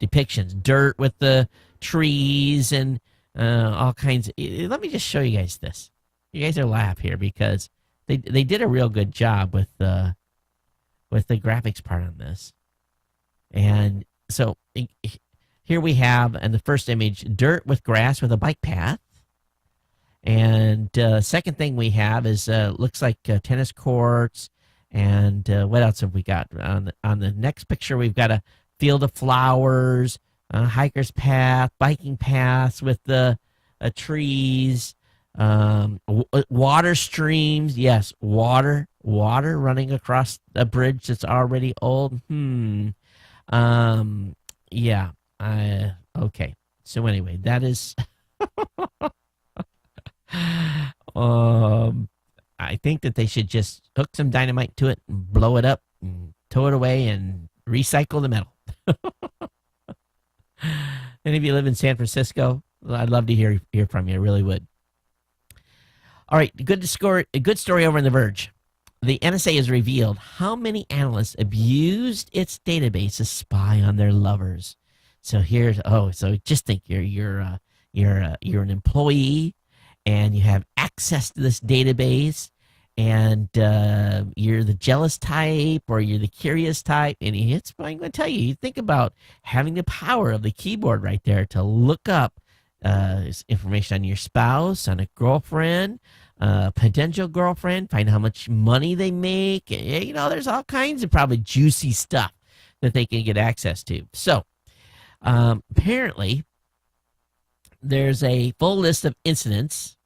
depictions, dirt with the trees and all kinds. Let me just show you guys this. You guys are laugh here because they did a real good job with the graphics part on this. And so here we have, in the first image, dirt with grass with a bike path. And second thing we have is looks like tennis courts. And what else have we got? On the next picture, we've got a field of flowers, a hiker's path, biking paths with the trees, water streams. Yes, water running across a bridge that's already old. Yeah. Okay. So anyway, that is. I think that they should just hook some dynamite to it and blow it up and tow it away and recycle the metal. Any of you live in San Francisco? I'd love to hear from you. I really would. All right, a good story over in The Verge. The NSA has revealed how many analysts abused its database to spy on their lovers. So so just think you're an employee and you have access to this database, and you're the jealous type or you're the curious type, and I'm going to tell you, you think about having the power of the keyboard right there to look up information on your spouse, on a girlfriend, potential girlfriend, find how much money they make. There's all kinds of probably juicy stuff that they can get access to. So apparently there's a full list of incidents,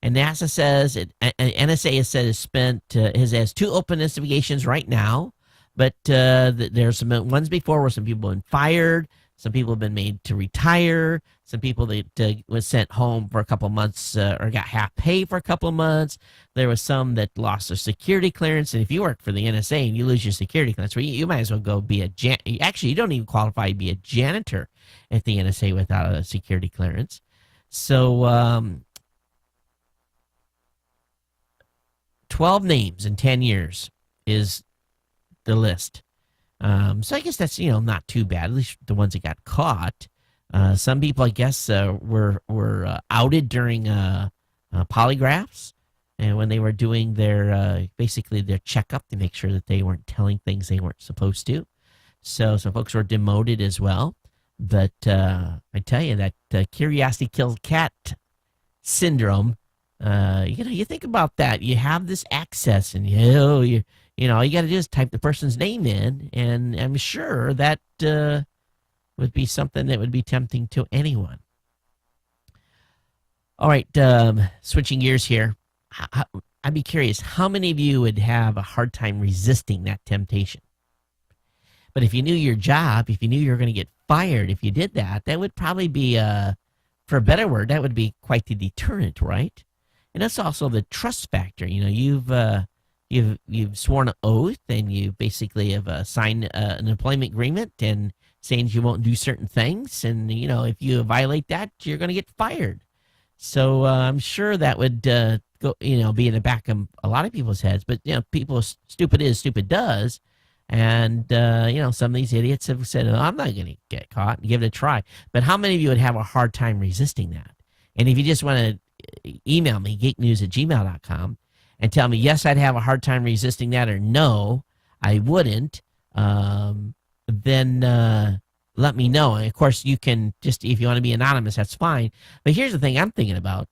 and NASA says NSA has said has 2 open investigations right now, but there's some ones before where some people have been fired, some people have been made to retire, some people that was sent home for a couple months or got half pay for a couple of months. There was some that lost their security clearance, and if you work for the NSA and you lose your security clearance, well, you might as well go be actually, you don't even qualify to be a janitor at the NSA without a security clearance. So 12 names in 10 years is the list. So I guess that's, not too bad, at least the ones that got caught. Some people, I guess, were outed during polygraphs, and when they were doing basically their checkup to make sure that they weren't telling things they weren't supposed to. So some folks were demoted as well. But I tell you that curiosity kills cat syndrome. You think about that. You have this access, and all you got to do is type the person's name in, and I'm sure that would be something that would be tempting to anyone. All right, switching gears here. I'd be curious, how many of you would have a hard time resisting that temptation? But if you knew your job, if you knew you were going to get fired if you did that, that would probably be, for a better word, that would be quite the deterrent, right? And that's also the trust factor. You know, you've sworn an oath, and you basically have signed an employment agreement and saying you won't do certain things, and you know, if you violate that, you're going to get fired. So I'm sure that would go, you know, be in the back of a lot of people's heads. But you know, people, stupid is, stupid does. And, you know, some of these idiots have said, oh, I'm not going to get caught, and give it a try. But how many of you would have a hard time resisting that? And if you just want to email me, geeknews@gmail.com, and tell me, yes, I'd have a hard time resisting that, or no, I wouldn't, then let me know. And, of course, you can just, if you want to be anonymous, that's fine. But here's the thing I'm thinking about.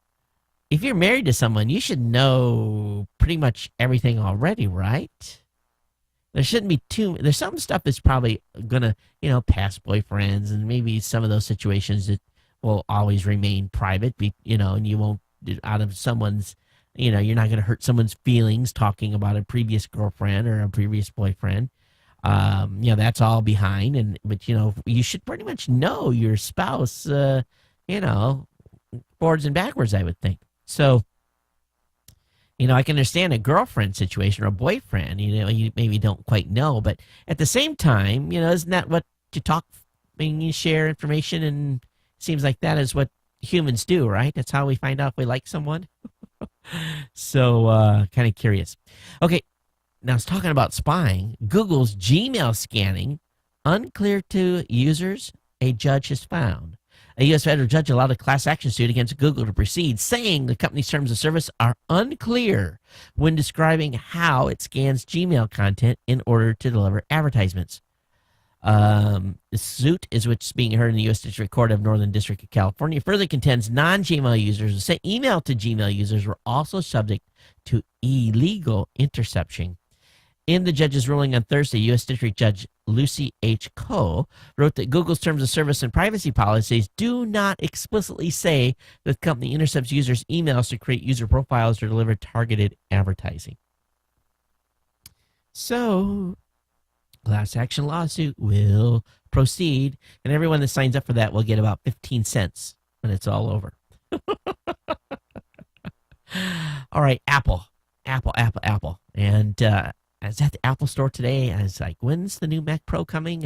If you're married to someone, you should know pretty much everything already, right? There shouldn't be there's some stuff that's probably going to, you know, past boyfriends, and maybe some of those situations that will always remain private, you know, and you won't, out of someone's, you know, you're not going to hurt someone's feelings talking about a previous girlfriend or a previous boyfriend. You know, that's all behind. But, you know, you should pretty much know your spouse, you know, forwards and backwards, I would think. So, you know, I can understand a girlfriend situation or a boyfriend, you know, you maybe don't quite know. But at the same time, you know, isn't that what you talk, when you share information, and it seems like that is what humans do, right? That's how we find out if we like someone. So, kind of curious. Okay, now I was talking about spying. Google's Gmail scanning, unclear to users, a judge has found. A U.S. federal judge allowed a class action suit against Google to proceed, saying the company's terms of service are unclear when describing how it scans Gmail content in order to deliver advertisements. The suit is which is being heard in the U.S. District Court of Northern District of California. Further contends non-Gmail users who sent email to Gmail users were also subject to illegal interception. In the judge's ruling on Thursday, U.S. District Judge Lucy H. Coe wrote that Google's terms of service and privacy policies do not explicitly say that the company intercepts users' emails to create user profiles or deliver targeted advertising. So, class action lawsuit will proceed, and everyone that signs up for that will get about 15 cents when it's all over. All right, Apple. And I was at the Apple store today, and I was like, when's the new Mac Pro coming?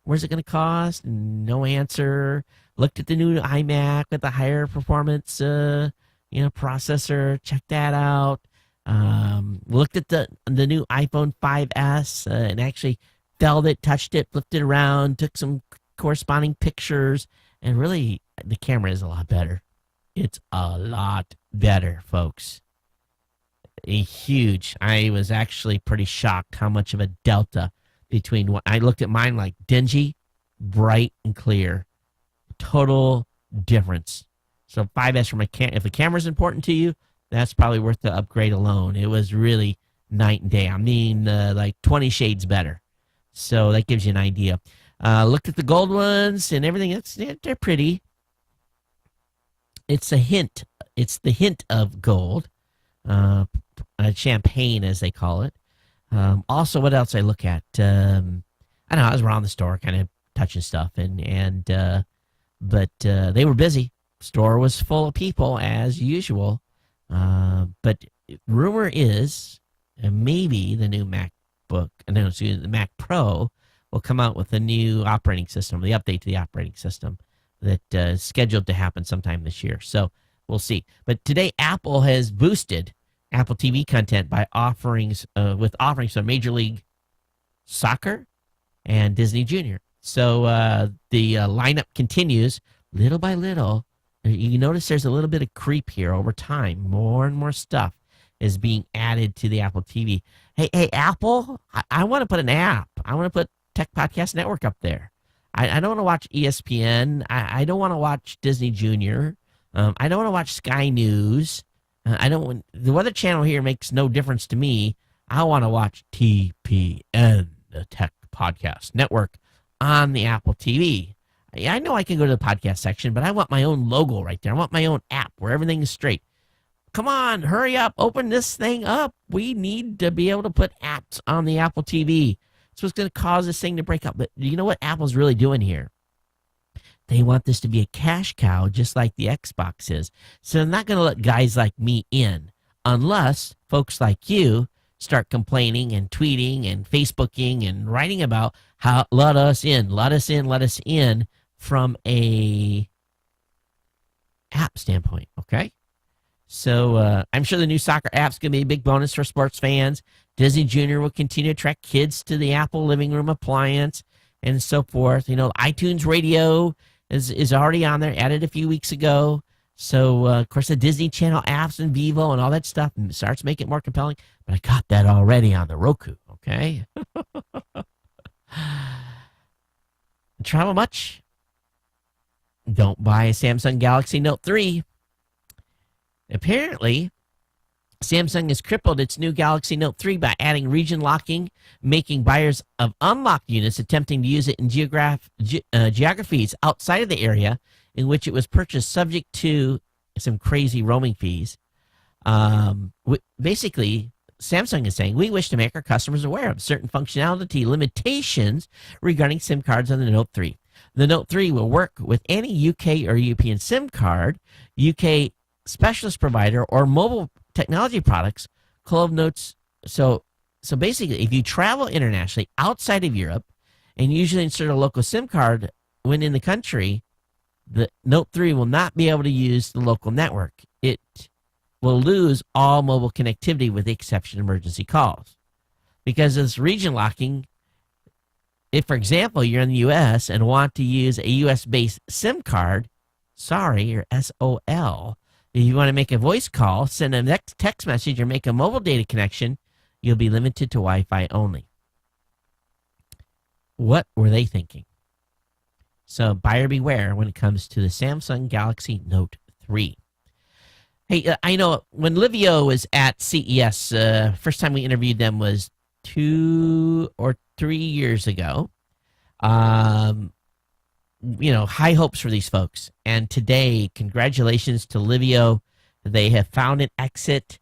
Where's it going to cost? No answer. Looked at the new iMac with the higher performance, processor. Checked that out. Looked at the new iPhone 5S and actually felt it, touched it, flipped it around, took some corresponding pictures, and really, the camera is a lot better. It's a lot better, folks. I was actually pretty shocked how much of a delta between what I looked at mine, like dingy, bright, and clear. Total difference. So 5S for if the camera's important to you, that's probably worth the upgrade alone. It was really night and day. I mean, like 20 shades better. So that gives you an idea. Looked at the gold ones and everything. They're pretty. It's a hint. It's the hint of gold. Champagne, as they call it. Also, what else I look at? I don't know. I was around the store, kind of touching stuff, but they were busy. Store was full of people as usual. But rumor is maybe the new the Mac Pro will come out with a new operating system, the update to the operating system that is scheduled to happen sometime this year. So we'll see. But today, Apple has boosted Apple TV content by offerings of Major League Soccer and Disney Junior. So the lineup continues little by little. You notice there's a little bit of creep here over time. More and more stuff is being added to the Apple TV. Hey, Apple, I want to put an app. I want to put Tech Podcast Network up there. I don't want to watch ESPN. I don't want to watch Disney Junior. I don't want to watch Sky News. The Weather Channel here makes no difference to me. I want to watch TPN, the Tech Podcast Network, on the Apple TV. I know I can go to the podcast section, but I want my own logo right there. I want my own app where everything is straight. Come on, hurry up, open this thing up. We need to be able to put apps on the Apple TV. It's what's going to cause this thing to break up. But you know what Apple's really doing here? They want this to be a cash cow just like the Xbox is. So they're not going to let guys like me in unless folks like you start complaining and tweeting and Facebooking and writing about how let us in from a app standpoint, okay? So I'm sure the new soccer app's going to be a big bonus for sports fans. Disney Junior will continue to attract kids to the Apple living room appliance and so forth. You know, iTunes Radio is already on there, added a few weeks ago. So, of course, the Disney Channel apps and Vivo and all that stuff starts making it more compelling. But I got that already on the Roku, okay? Travel much? Don't buy a Samsung Galaxy Note 3. Apparently, Samsung has crippled its new Galaxy Note 3 by adding region locking, making buyers of unlocked units attempting to use it in geographies outside of the area in which it was purchased subject to some crazy roaming fees. Basically, Samsung is saying, we wish to make our customers aware of certain functionality limitations regarding SIM cards on the Note 3. The Note 3 will work with any UK or European SIM card, UK specialist provider, or mobile technology products. Clove notes. So basically, if you travel internationally outside of Europe and usually insert a local SIM card when in the country, the Note 3 will not be able to use the local network. It will lose all mobile connectivity with the exception of emergency calls. Because of this region locking, if, for example, you're in the U.S. and want to use a U.S.-based SIM card, sorry, or SOL, if you want to make a voice call, send a text message, or make a mobile data connection, you'll be limited to Wi-Fi only. What were they thinking? So buyer beware when it comes to the Samsung Galaxy Note 3. Hey, I know when Livio was at CES, first time we interviewed them was 2 or 3 years ago. You know, high hopes for these folks. And today, congratulations to Livio. They have found an exit.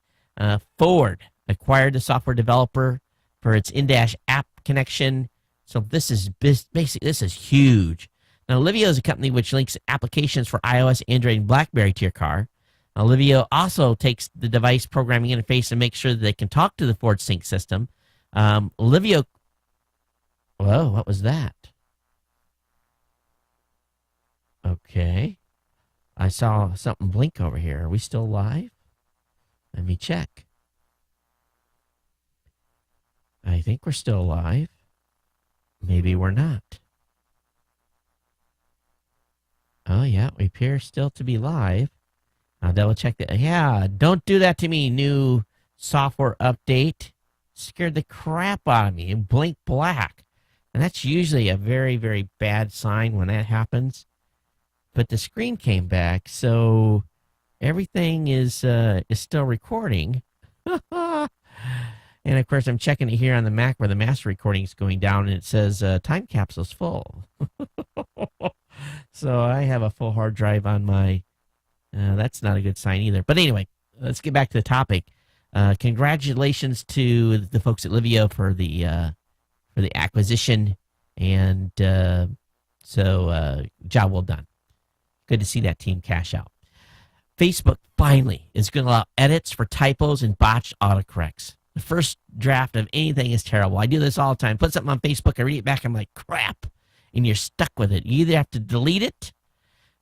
Ford acquired the software developer for its in-dash app connection. So this is basically, this is huge. Now, Livio is a company which links applications for iOS, Android, and BlackBerry to your car. Now, Livio also takes the device programming interface and makes sure that they can talk to the Ford Sync system. Livio, whoa, what was that? Okay. I saw something blink over here. Are we still live? Let me check. I think we're still live. Maybe we're not. Oh, yeah, we appear still to be live. I'll double check that. Yeah, don't do that to me, new software update. Scared the crap out of me. It blinked black. And that's usually a very, very bad sign when that happens. But the screen came back, so everything is still recording. And, of course, I'm checking it here on the Mac where the master recording is going down, and it says time capsule's full. So I have a full hard drive on my that's not a good sign either. But anyway, let's get back to the topic. Congratulations to the folks at Livio for the acquisition, and so job well done. Good to see that team cash out. Facebook finally is going to allow edits for typos and botched autocorrects. The first draft of anything is terrible. I do this all the time. Put something on Facebook, I read it back, I'm like, crap, and you're stuck with it. You either have to delete it.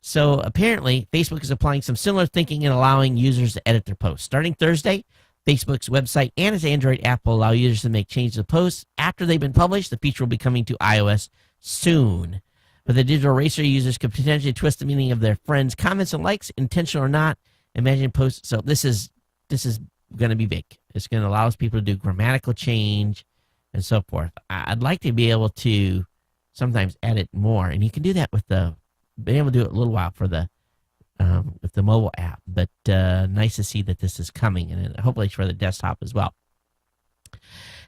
So apparently, Facebook is applying some similar thinking and allowing users to edit their posts. Starting Thursday, Facebook's website and its Android app will allow users to make changes to posts after they've been published. The feature will be coming to iOS soon. But the digital eraser users could potentially twist the meaning of their friends' comments and likes, intentional or not. Imagine posts. So this is going to be big. It's going to allow people to do grammatical change and so forth. I'd like to be able to sometimes edit more, and you can do that with been able to do it a little while for with the mobile app. But nice to see that this is coming, and hopefully it's for the desktop as well.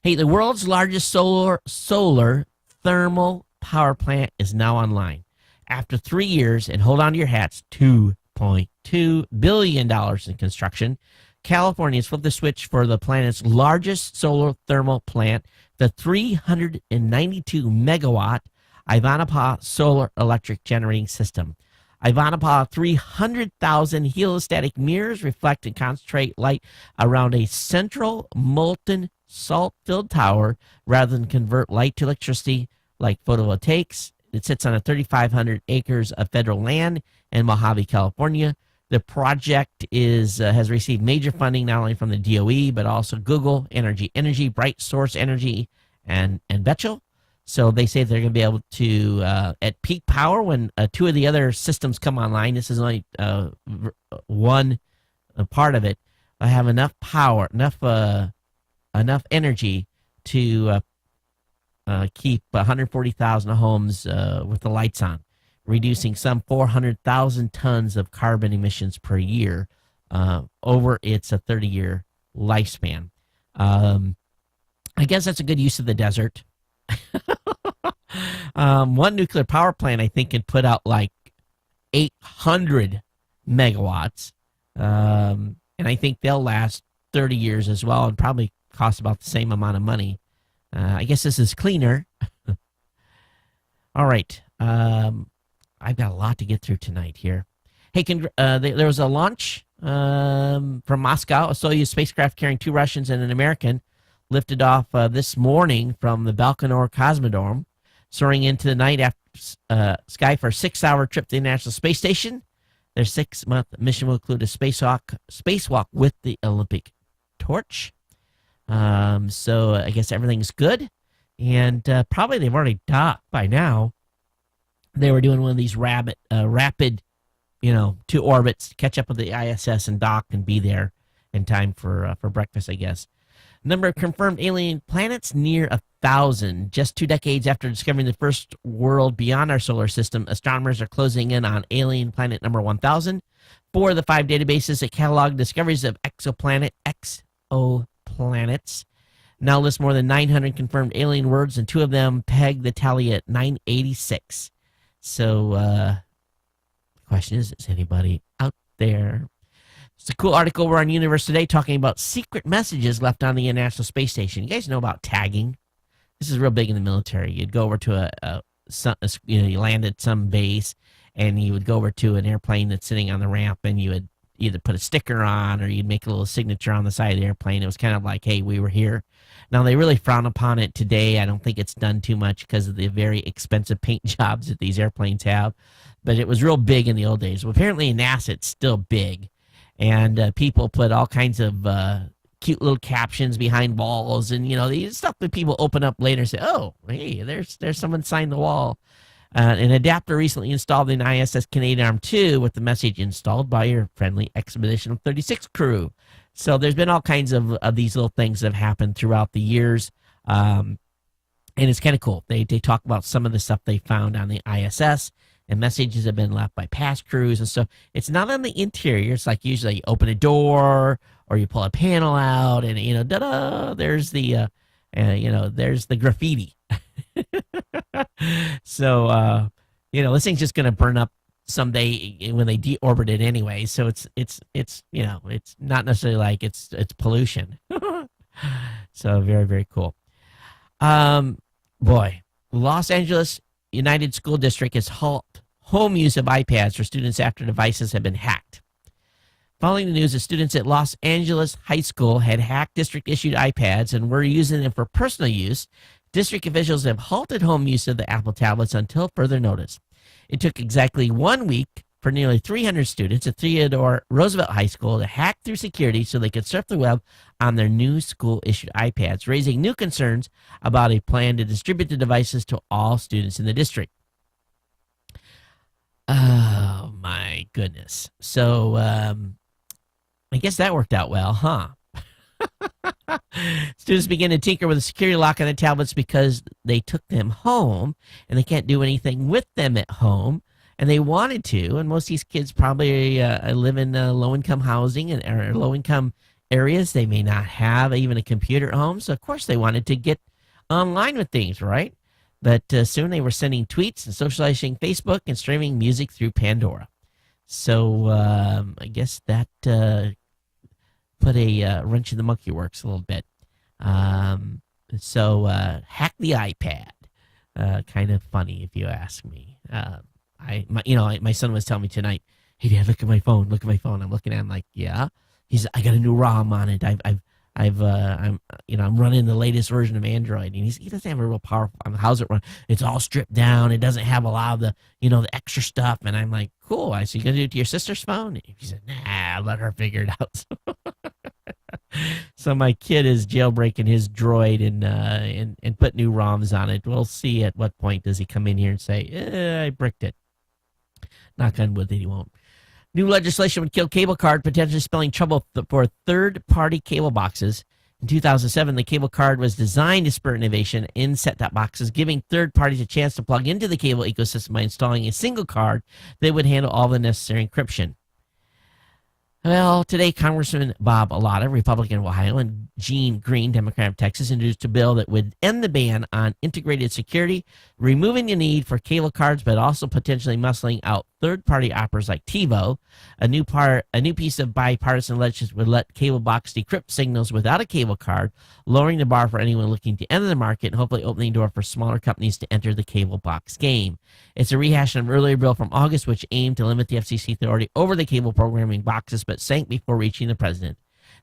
Hey, the world's largest solar thermal power plant is now online. After 3 years, and hold on to your hats, $2.2 billion in construction, California has flipped the switch for the planet's largest solar thermal plant, the 392 megawatt Ivanpah Solar Electric Generating System. Ivanpah 300,000 heliostatic mirrors reflect and concentrate light around a central molten salt-filled tower rather than convert light to electricity like photovoltaics. It sits on 3,500 acres of federal land in Mojave, California. The project has received major funding not only from the DOE, but also Google, Energy, Bright Source Energy, and Bechtel. So they say they're going to be able to, at peak power, when two of the other systems come online, this is only one part of it, have enough power, enough energy to keep 140,000 homes with the lights on, reducing some 400,000 tons of carbon emissions per year over its 30-year lifespan. I guess that's a good use of the desert. One nuclear power plant, I think, can put out like 800 megawatts. And I think they'll last 30 years as well and probably cost about the same amount of money. I guess this is cleaner. All right. I've got a lot to get through tonight here. Hey, there was a launch from Moscow. A Soyuz spacecraft carrying 2 Russians and an American lifted off this morning from the Baikonur Cosmodrome, soaring into the night after sky for a 6-hour trip to the International Space Station. Their 6-month mission will include a spacewalk with the Olympic torch. So I guess everything's good, and probably they've already docked by now. They were doing one of these rapid, 2 orbits, catch up with the ISS and dock and be there in time for breakfast, I guess. Number of confirmed alien planets near 1,000. Just 2 decades after discovering the first world beyond our solar system, astronomers are closing in on alien planet number 1,000. 4 of the 5 databases that catalog discoveries of exoplanets now list more than 900 confirmed alien worlds, and 2 of them peg the tally at 986. So the question is anybody out there? It's a cool article over on Universe Today talking about secret messages left on the International Space Station. You guys know about tagging? This is real big in the military. You'd go over to you land at some base, and you would go over to an airplane that's sitting on the ramp, and you would either put a sticker on or you'd make a little signature on the side of the airplane. It was kind of like, hey, we were here. Now, they really frown upon it today. I don't think it's done too much because of the very expensive paint jobs that these airplanes have, but it was real big in the old days. Well, apparently in NASA, it's still big. And people put all kinds of cute little captions behind walls, and the stuff that people open up later and say, "Oh, hey, there's someone signed the wall." An adapter recently installed in ISS Canadarm2 with the message installed by your friendly Expedition 36 crew. So there's been all kinds of these little things that have happened throughout the years, and it's kind of cool. They talk about some of the stuff they found on the ISS. And messages have been left by past crews and stuff. It's not on the interior. It's like usually you open a door or you pull a panel out, and da-da, there's the there's the graffiti. So this thing's just gonna burn up someday when they deorbit it anyway. So it's not necessarily like it's pollution. So very, very cool. Boy, Los Angeles United School District has halted home use of iPads for students after devices have been hacked. Following the news, the students at Los Angeles High School had hacked district-issued iPads and were using them for personal use. District officials have halted home use of the Apple tablets until further notice. It took exactly 1 week for nearly 300 students at Theodore Roosevelt High School to hack through security so they could surf the web on their new school-issued iPads, raising new concerns about a plan to distribute the devices to all students in the district. Oh, my goodness. So, I guess that worked out well, huh? Students begin to tinker with the security lock on the tablets because they took them home, and they can't do anything with them at home. And they wanted to, and most of these kids probably live in low-income housing or low-income areas. They may not have even a computer at home, so of course they wanted to get online with things, right? But soon they were sending tweets and socializing Facebook and streaming music through Pandora. So I guess that put a wrench in the monkey works a little bit. So hack the iPad. Kind of funny if you ask me. My son was telling me tonight, "Hey Dad, look at my phone. Look at my phone." I'm looking at him like, "Yeah." I got a new ROM on it. I'm running the latest version of Android, and he doesn't have a real powerful. How's it run? It's all stripped down. It doesn't have a lot of the extra stuff. And I'm like, cool. I said, you gonna do it to your sister's phone? He said, nah, let her figure it out. So my kid is jailbreaking his Droid and put new ROMs on it. We'll see at what point does he come in here and say, I bricked it. Knock on wood that he won't. New legislation would kill cable card, potentially spelling trouble for third-party cable boxes. In 2007, the cable card was designed to spur innovation in set-top boxes, giving third parties a chance to plug into the cable ecosystem by installing a single card that would handle all the necessary encryption. Well, today, Congressman Bob Alata, Republican of Ohio, and Gene Green, Democrat of Texas, introduced a bill that would end the ban on integrated security, removing the need for cable cards, but also potentially muscling out third-party operators like TiVo. A new piece of bipartisan legislation would let cable box decrypt signals without a cable card, lowering the bar for anyone looking to enter the market and hopefully opening the door for smaller companies to enter the cable box game. It's a rehash of an earlier bill from August, which aimed to limit the FCC authority over the cable programming boxes, but sank before reaching the president.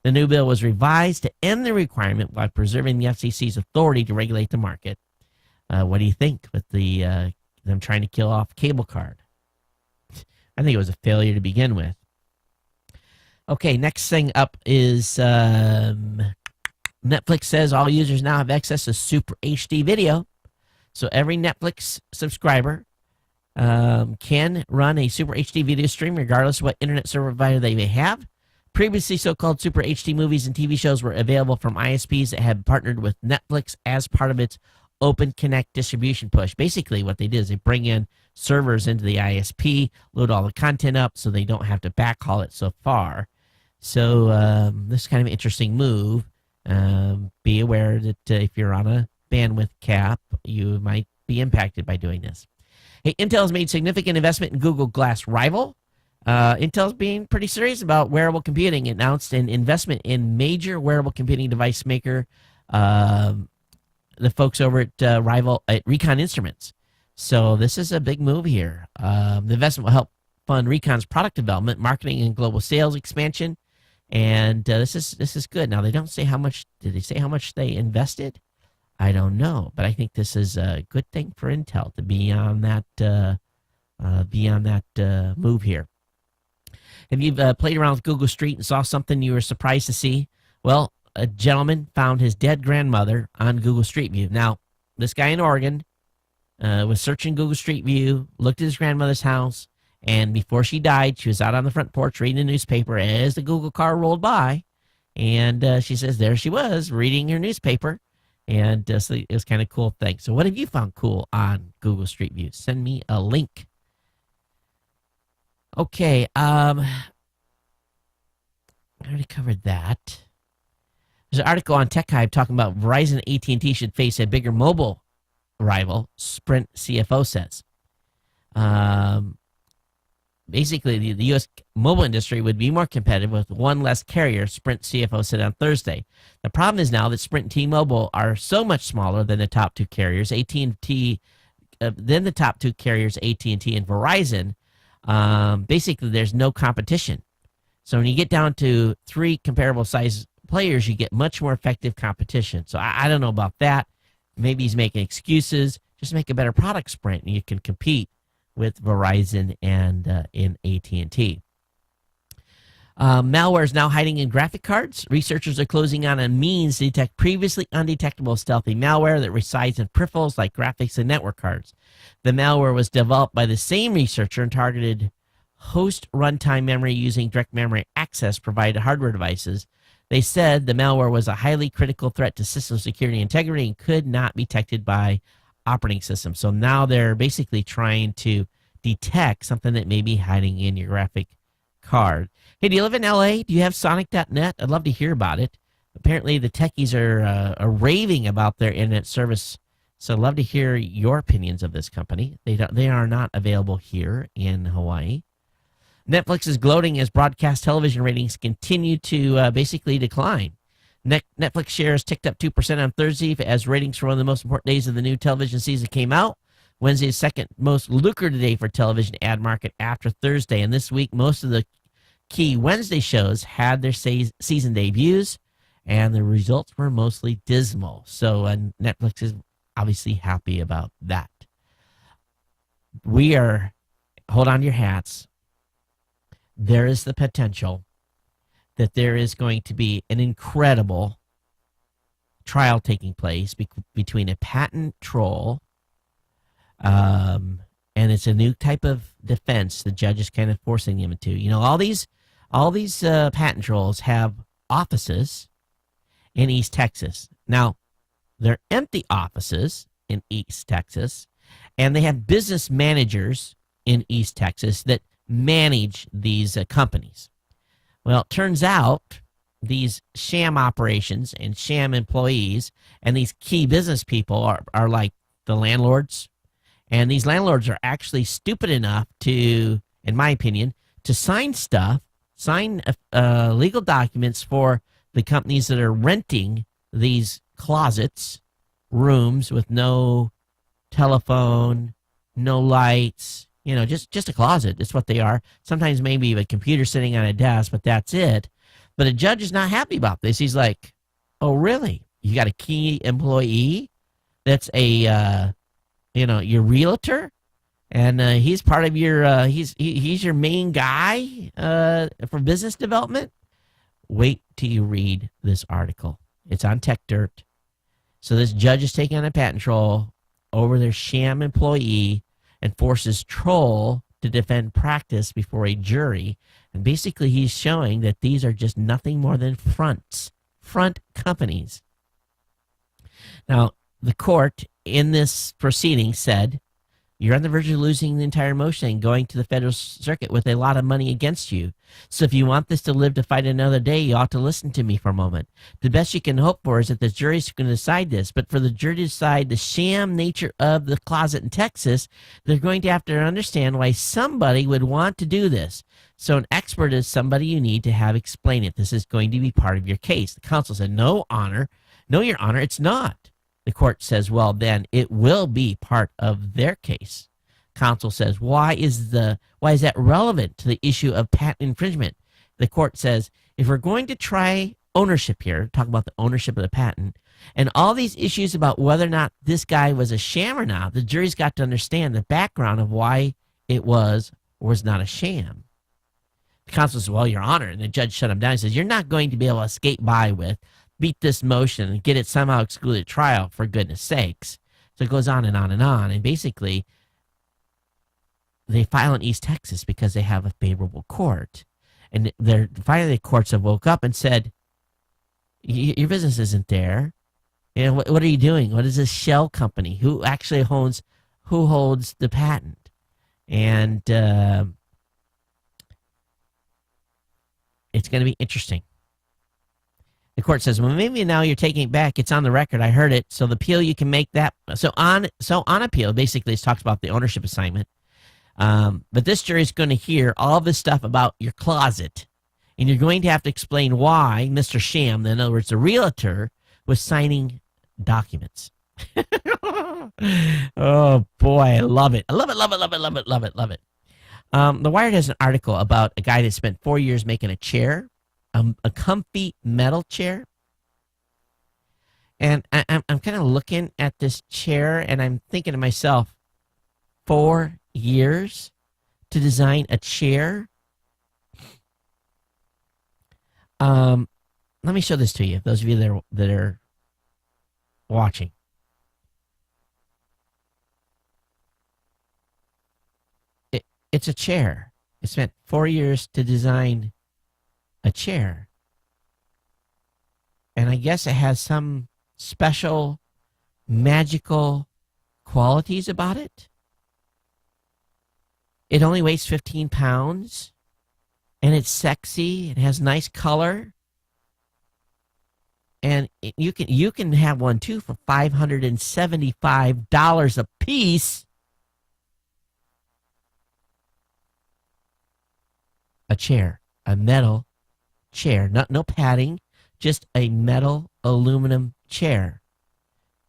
The new bill was revised to end the requirement while preserving the FCC's authority to regulate the market. What do you think with them trying to kill off cable card? I think it was a failure to begin with. Okay, next thing up is Netflix says all users now have access to Super HD video. So every Netflix subscriber can run a Super HD video stream regardless of what internet server provider they may have. Previously, so-called Super HD movies and TV shows were available from ISPs that had partnered with Netflix as part of its Open Connect distribution push. Basically, what they did is they bring in servers into the ISP, load all the content up so they don't have to backhaul it so far. So this is kind of an interesting move. Be aware that if you're on a bandwidth cap, you might be impacted by doing this. Hey, Intel has made significant investment in Google Glass Rival. Intel's being pretty serious about wearable computing. It announced an investment in major wearable computing device maker, the folks over at Rival at Recon Instruments. So this is a big move here. The investment will help fund Recon's product development, marketing, and global sales expansion. And this is good. Now they don't say how much. Did they say how much they invested? I don't know, but I think this is a good thing for Intel to be on that move here. If you've played around with Google Street and saw something you were surprised to see, well, a gentleman found his dead grandmother on Google Street View. Now, this guy in Oregon was searching Google Street View, looked at his grandmother's house, and before she died, she was out on the front porch reading the newspaper as the Google car rolled by, and she says there she was reading her newspaper, and so it was kind of a cool thing. So what have you found cool on Google Street View? Send me a link. Okay, I already covered that. There's an article on Tech Hive talking about Verizon and AT&T should face a bigger mobile rival, Sprint CFO says. Basically, the U.S. mobile industry would be more competitive with one less carrier, Sprint CFO said on Thursday. The problem is now that Sprint and T-Mobile are so much smaller than the top two carriers, AT&T and Verizon. Basically, there's no competition. So when you get down to three comparable size players, you get much more effective competition. So I don't know about that. Maybe he's making excuses. Just make a better product, Sprint, and you can compete with Verizon and in AT&T. Malware is now hiding in graphic cards. Researchers are closing on a means to detect previously undetectable stealthy malware that resides in peripherals like graphics and network cards. The malware was developed by the same researcher and targeted host runtime memory using direct memory access provided hardware devices. They said the malware was a highly critical threat to system security and integrity and could not be detected by operating systems. So now they're basically trying to detect something that may be hiding in your graphic card. Hey, do you live in LA? Do you have Sonic.net? I'd love to hear about it. Apparently, the techies are raving about their internet service So I'd love to hear your opinions of this company. They are not available here in Hawaii. Netflix is gloating as broadcast television ratings continue to basically decline. Netflix shares ticked up 2% on Thursday as ratings for one of the most important days of the new television season came out. Wednesday is second most lucrative day for television ad market after Thursday. And this week, most of the key Wednesday shows had their season debuts, and the results were mostly dismal. So Netflix is obviously happy about that. Hold on to your hats. There is the potential that there is going to be an incredible trial taking place between a patent troll, and it's a new type of defense the judge is kind of forcing them into. You know, all these patent trolls have offices in East Texas. Now, they're empty offices in East Texas, and they have business managers in East Texas that manage these companies. Well, it turns out these sham operations and sham employees and these key business people are like the landlords. And these landlords are actually stupid enough to, in my opinion, to sign legal documents for the companies that are renting these closets, rooms with no telephone, no lights, you know, just a closet. That's what they are. Sometimes maybe a computer sitting on a desk, but that's it. But a judge is not happy about this. He's like, oh, really? You got a key employee that's your realtor? And he's part of your, he's your main guy for business development? Wait till you read this article. It's on Tech Dirt. So this judge is taking on a patent troll over their sham employee and forces troll to defend practice before a jury. And basically he's showing that these are just nothing more than front companies. Now, the court in this proceeding said, you're on the verge of losing the entire motion and going to the federal circuit with a lot of money against you. So if you want this to live to fight another day, you ought to listen to me for a moment. The best you can hope for is that the jury's going to decide this. But for the jury to decide the sham nature of the closet in Texas, they're going to have to understand why somebody would want to do this. So an expert is somebody you need to have explain it. This is going to be part of your case. The counsel said, no, Your Honor, it's not. The court says, well, then it will be part of their case. Counsel says, why is that relevant to the issue of patent infringement? The court says, if we're going to try ownership here, talk about the ownership of the patent, and all these issues about whether or not this guy was a sham or not, the jury's got to understand the background of why it was or was not a sham. The counsel says, well, Your Honor, and the judge shut him down. He says, you're not going to be able to skate by with beat this motion and get it somehow excluded at trial, for goodness sakes. So it goes on and on and on. And basically, they file in East Texas because they have a favorable court. And finally the courts have woke up and said, your business isn't there. You know, what are you doing? What is this shell company? Who actually holds the patent? And it's going to be interesting. The court says, well, maybe now you're taking it back. It's on the record. I heard it. So the appeal, you can make that. So on appeal, basically, it talks about the ownership assignment. But this jury is going to hear all this stuff about your closet. And you're going to have to explain why Mr. Sham, in other words, the realtor, was signing documents. Oh, boy, I love it. I love it, love it, love it, love it, love it, love it. The Wired has an article about a guy that spent 4 years making a chair. A comfy metal chair. And I'm kind of looking at this chair and I'm thinking to myself, 4 years to design a chair? Let me show this to you, those of you that are watching. It's a chair. It spent 4 years to design a chair. And I guess it has some special magical qualities about it. It only weighs 15 pounds and it's sexy. It has nice color. And you can have one too for $575 a piece. A chair, a metal chair, no padding, just a metal aluminum chair.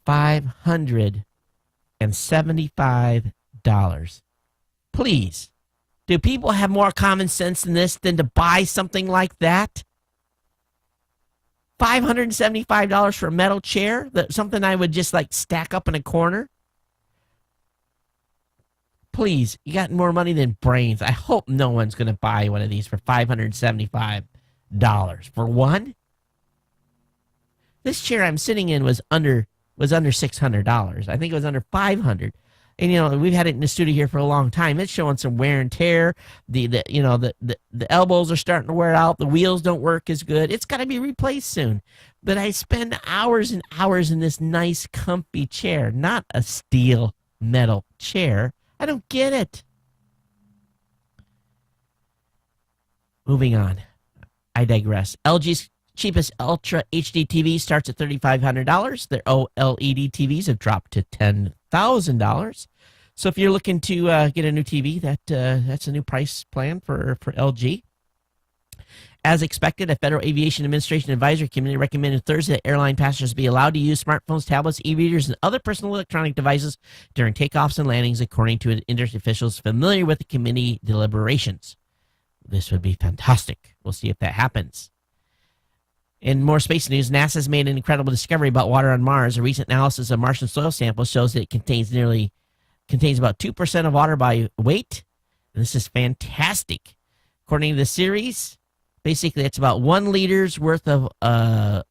$575. Please, do people have more common sense than this than to buy something like that? $575 for a metal chair, something I would just like stack up in a corner? Please, you got more money than brains. I hope no one's going to buy one of these for $575 for one. This chair I'm sitting in was under $600. I think it was under $500. And we've had it in the studio here for a long time. It's showing some wear and tear. The elbows are starting to wear out. The wheels don't work as good. It's got to be replaced soon. But I spend hours and hours in this nice, comfy chair, not a steel metal chair. I don't get it. Moving on. I digress. LG's cheapest Ultra HD TV starts at $3,500. Their OLED TVs have dropped to $10,000. So if you're looking to get a new TV, that's a new price plan for LG. As expected, a Federal Aviation Administration Advisory Committee recommended Thursday that airline passengers be allowed to use smartphones, tablets, e-readers, and other personal electronic devices during takeoffs and landings, according to industry officials familiar with the committee deliberations. This would be fantastic. We'll see if that happens. In more space news, NASA's made an incredible discovery about water on Mars. A recent analysis of Martian soil samples shows that it contains about 2% of water by weight. And this is fantastic. According to the series, basically it's about 1 liter's worth of, for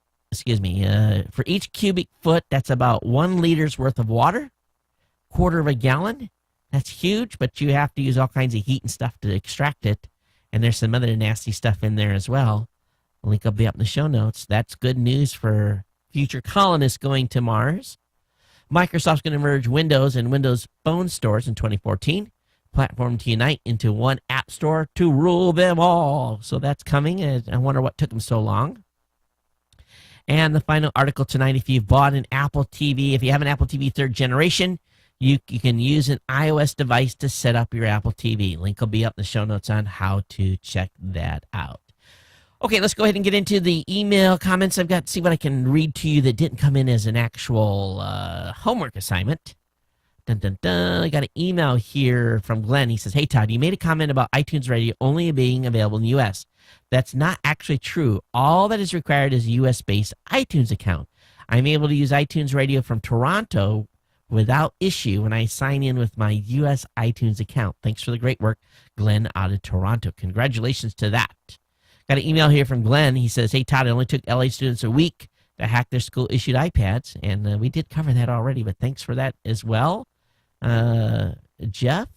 each cubic foot, that's about 1 liter's worth of water, quarter of a gallon. That's huge, but you have to use all kinds of heat and stuff to extract it. And there's some other nasty stuff in there as well. The link will be up in the show notes. That's good news for future colonists going to Mars. Microsoft's going to merge Windows and Windows Phone stores in 2014. Platform to unite into one app store to rule them all. So that's coming, and I wonder what took them so long. And the final article tonight, if you've bought an Apple TV, if you have an Apple TV 3rd generation, you can use an iOS device to set up your Apple TV. Link will be up in the show notes on how to check that out. Okay, let's go ahead and get into the email comments. I've got to see what I can read to you that didn't come in as an actual homework assignment. Dun, dun, dun. I got an email here from Glenn. He says, "Hey, Todd, you made a comment about iTunes Radio only being available in the U.S. That's not actually true. All that is required is a U.S.-based iTunes account. I'm able to use iTunes Radio from Toronto without issue when I sign in with my U.S. iTunes account. Thanks for the great work, Glenn out of Toronto." Congratulations to that. Got an email here from Glenn. He says, "Hey, Todd, it only took LA students a week to hack their school-issued iPads." And we did cover that already, but thanks for that as well, Jeff.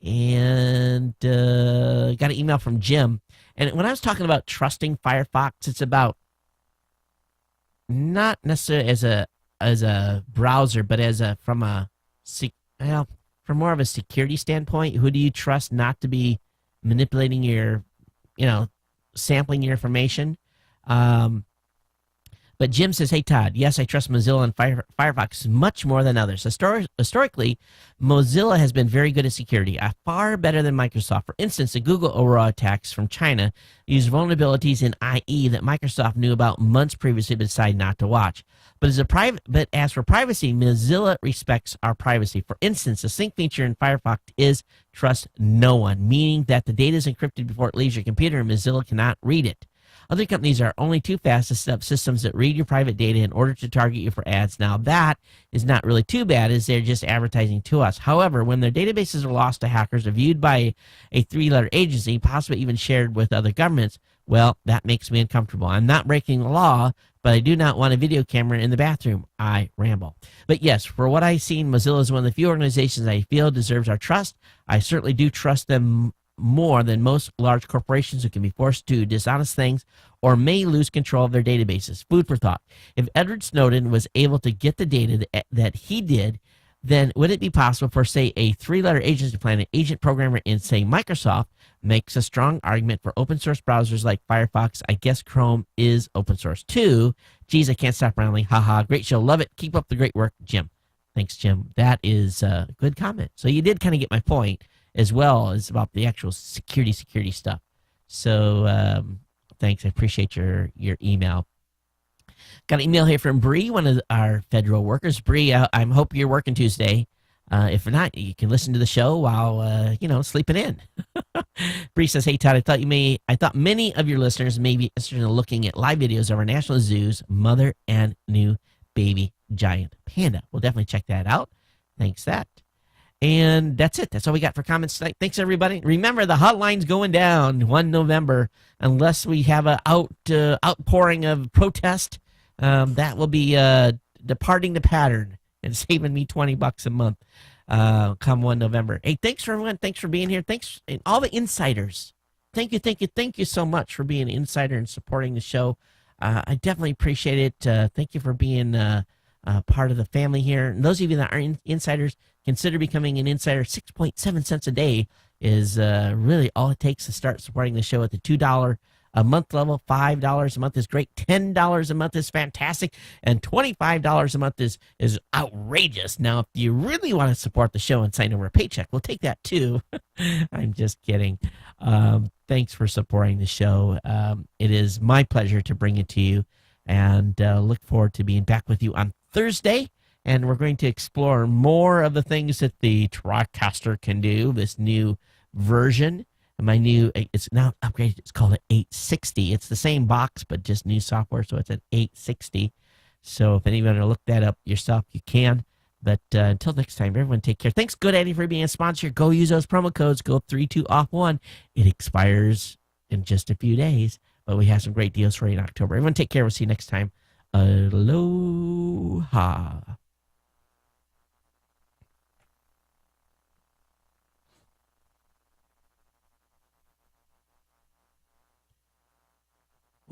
And got an email from Jim. And when I was talking about trusting Firefox, it's about not necessarily as a browser, but from more of a security standpoint. Who do you trust not to be manipulating your, sampling your information? But Jim says, "Hey, Todd, yes, I trust Mozilla and Firefox much more than others. Historically, Mozilla has been very good at security, far better than Microsoft. For instance, the Google Aurora attacks from China used vulnerabilities in IE that Microsoft knew about months previously but decided not to watch. But as for privacy, Mozilla respects our privacy. For instance, the sync feature in Firefox is trust no one, meaning that the data is encrypted before it leaves your computer and Mozilla cannot read it. Other companies are only too fast to set up systems that read your private data in order to target you for ads. Now, that is not really too bad, as they're just advertising to us. However, when their databases are lost to hackers or viewed by a 3-letter agency, possibly even shared with other governments, well, that makes me uncomfortable. I'm not breaking the law, but I do not want a video camera in the bathroom." I ramble. But yes, for what I've seen, Mozilla is one of the few organizations I feel deserves our trust. I certainly do trust them more than most large corporations who can be forced to do dishonest things or may lose control of their databases. Food for thought. If Edward Snowden was able to get the data that he did, then would it be possible for, say, a 3-letter agency plan, an agent programmer in, say, Microsoft makes a strong argument for open source browsers like Firefox? I guess Chrome is open source too. Geez, I can't stop rambling. Haha, great show. Love it. Keep up the great work, Jim. Thanks, Jim. That is a good comment. So you did kind of get my point as well as about the actual security stuff. So thanks. I appreciate your email. Got an email here from Bree, one of our federal workers. Bree, I hope you're working Tuesday. If not, you can listen to the show while sleeping in. Bree says, "Hey Todd, I thought many of your listeners may be interested in looking at live videos of our National Zoo's mother and new baby giant panda. We'll definitely check that out. Thanks that." And that's it. That's all we got for comments tonight. Thanks, everybody. Remember, the hotline's going down 1 November unless we have an outpouring of protest. That will be departing the pattern and saving me $20 a month come 1 November. Hey, thanks for everyone. Thanks for being here. Thanks, and all the insiders. Thank you so much for being an insider and supporting the show. I definitely appreciate it. Thank you for being part of the family here. And those of you that are insiders, consider becoming an insider. 6.7 cents a day is really all it takes to start supporting the show at the $2 a month level. $5 a month is great. $10 a month is fantastic. And $25 a month is outrageous. Now, if you really want to support the show and sign over a paycheck, we'll take that too. I'm just kidding. Thanks for supporting the show. It is my pleasure to bring it to you, and look forward to being back with you on Thursday. And we're going to explore more of the things that the TriCaster can do, this new version. It's now upgraded. It's called an 860. It's the same box, but just new software, so it's an 860. So if anyone want to look that up yourself, you can. But until next time, everyone take care. Thanks, GoDaddy, for being a sponsor. Go use those promo codes. Go 32OFF1. It expires in just a few days, but we have some great deals for you in October. Everyone take care. We'll see you next time. Aloha.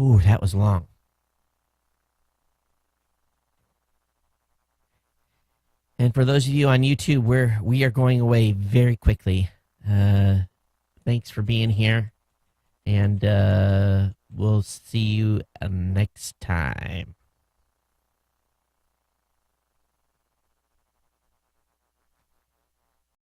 Ooh, that was long. And for those of you on YouTube, we are going away very quickly. Thanks for being here, and we'll see you next time.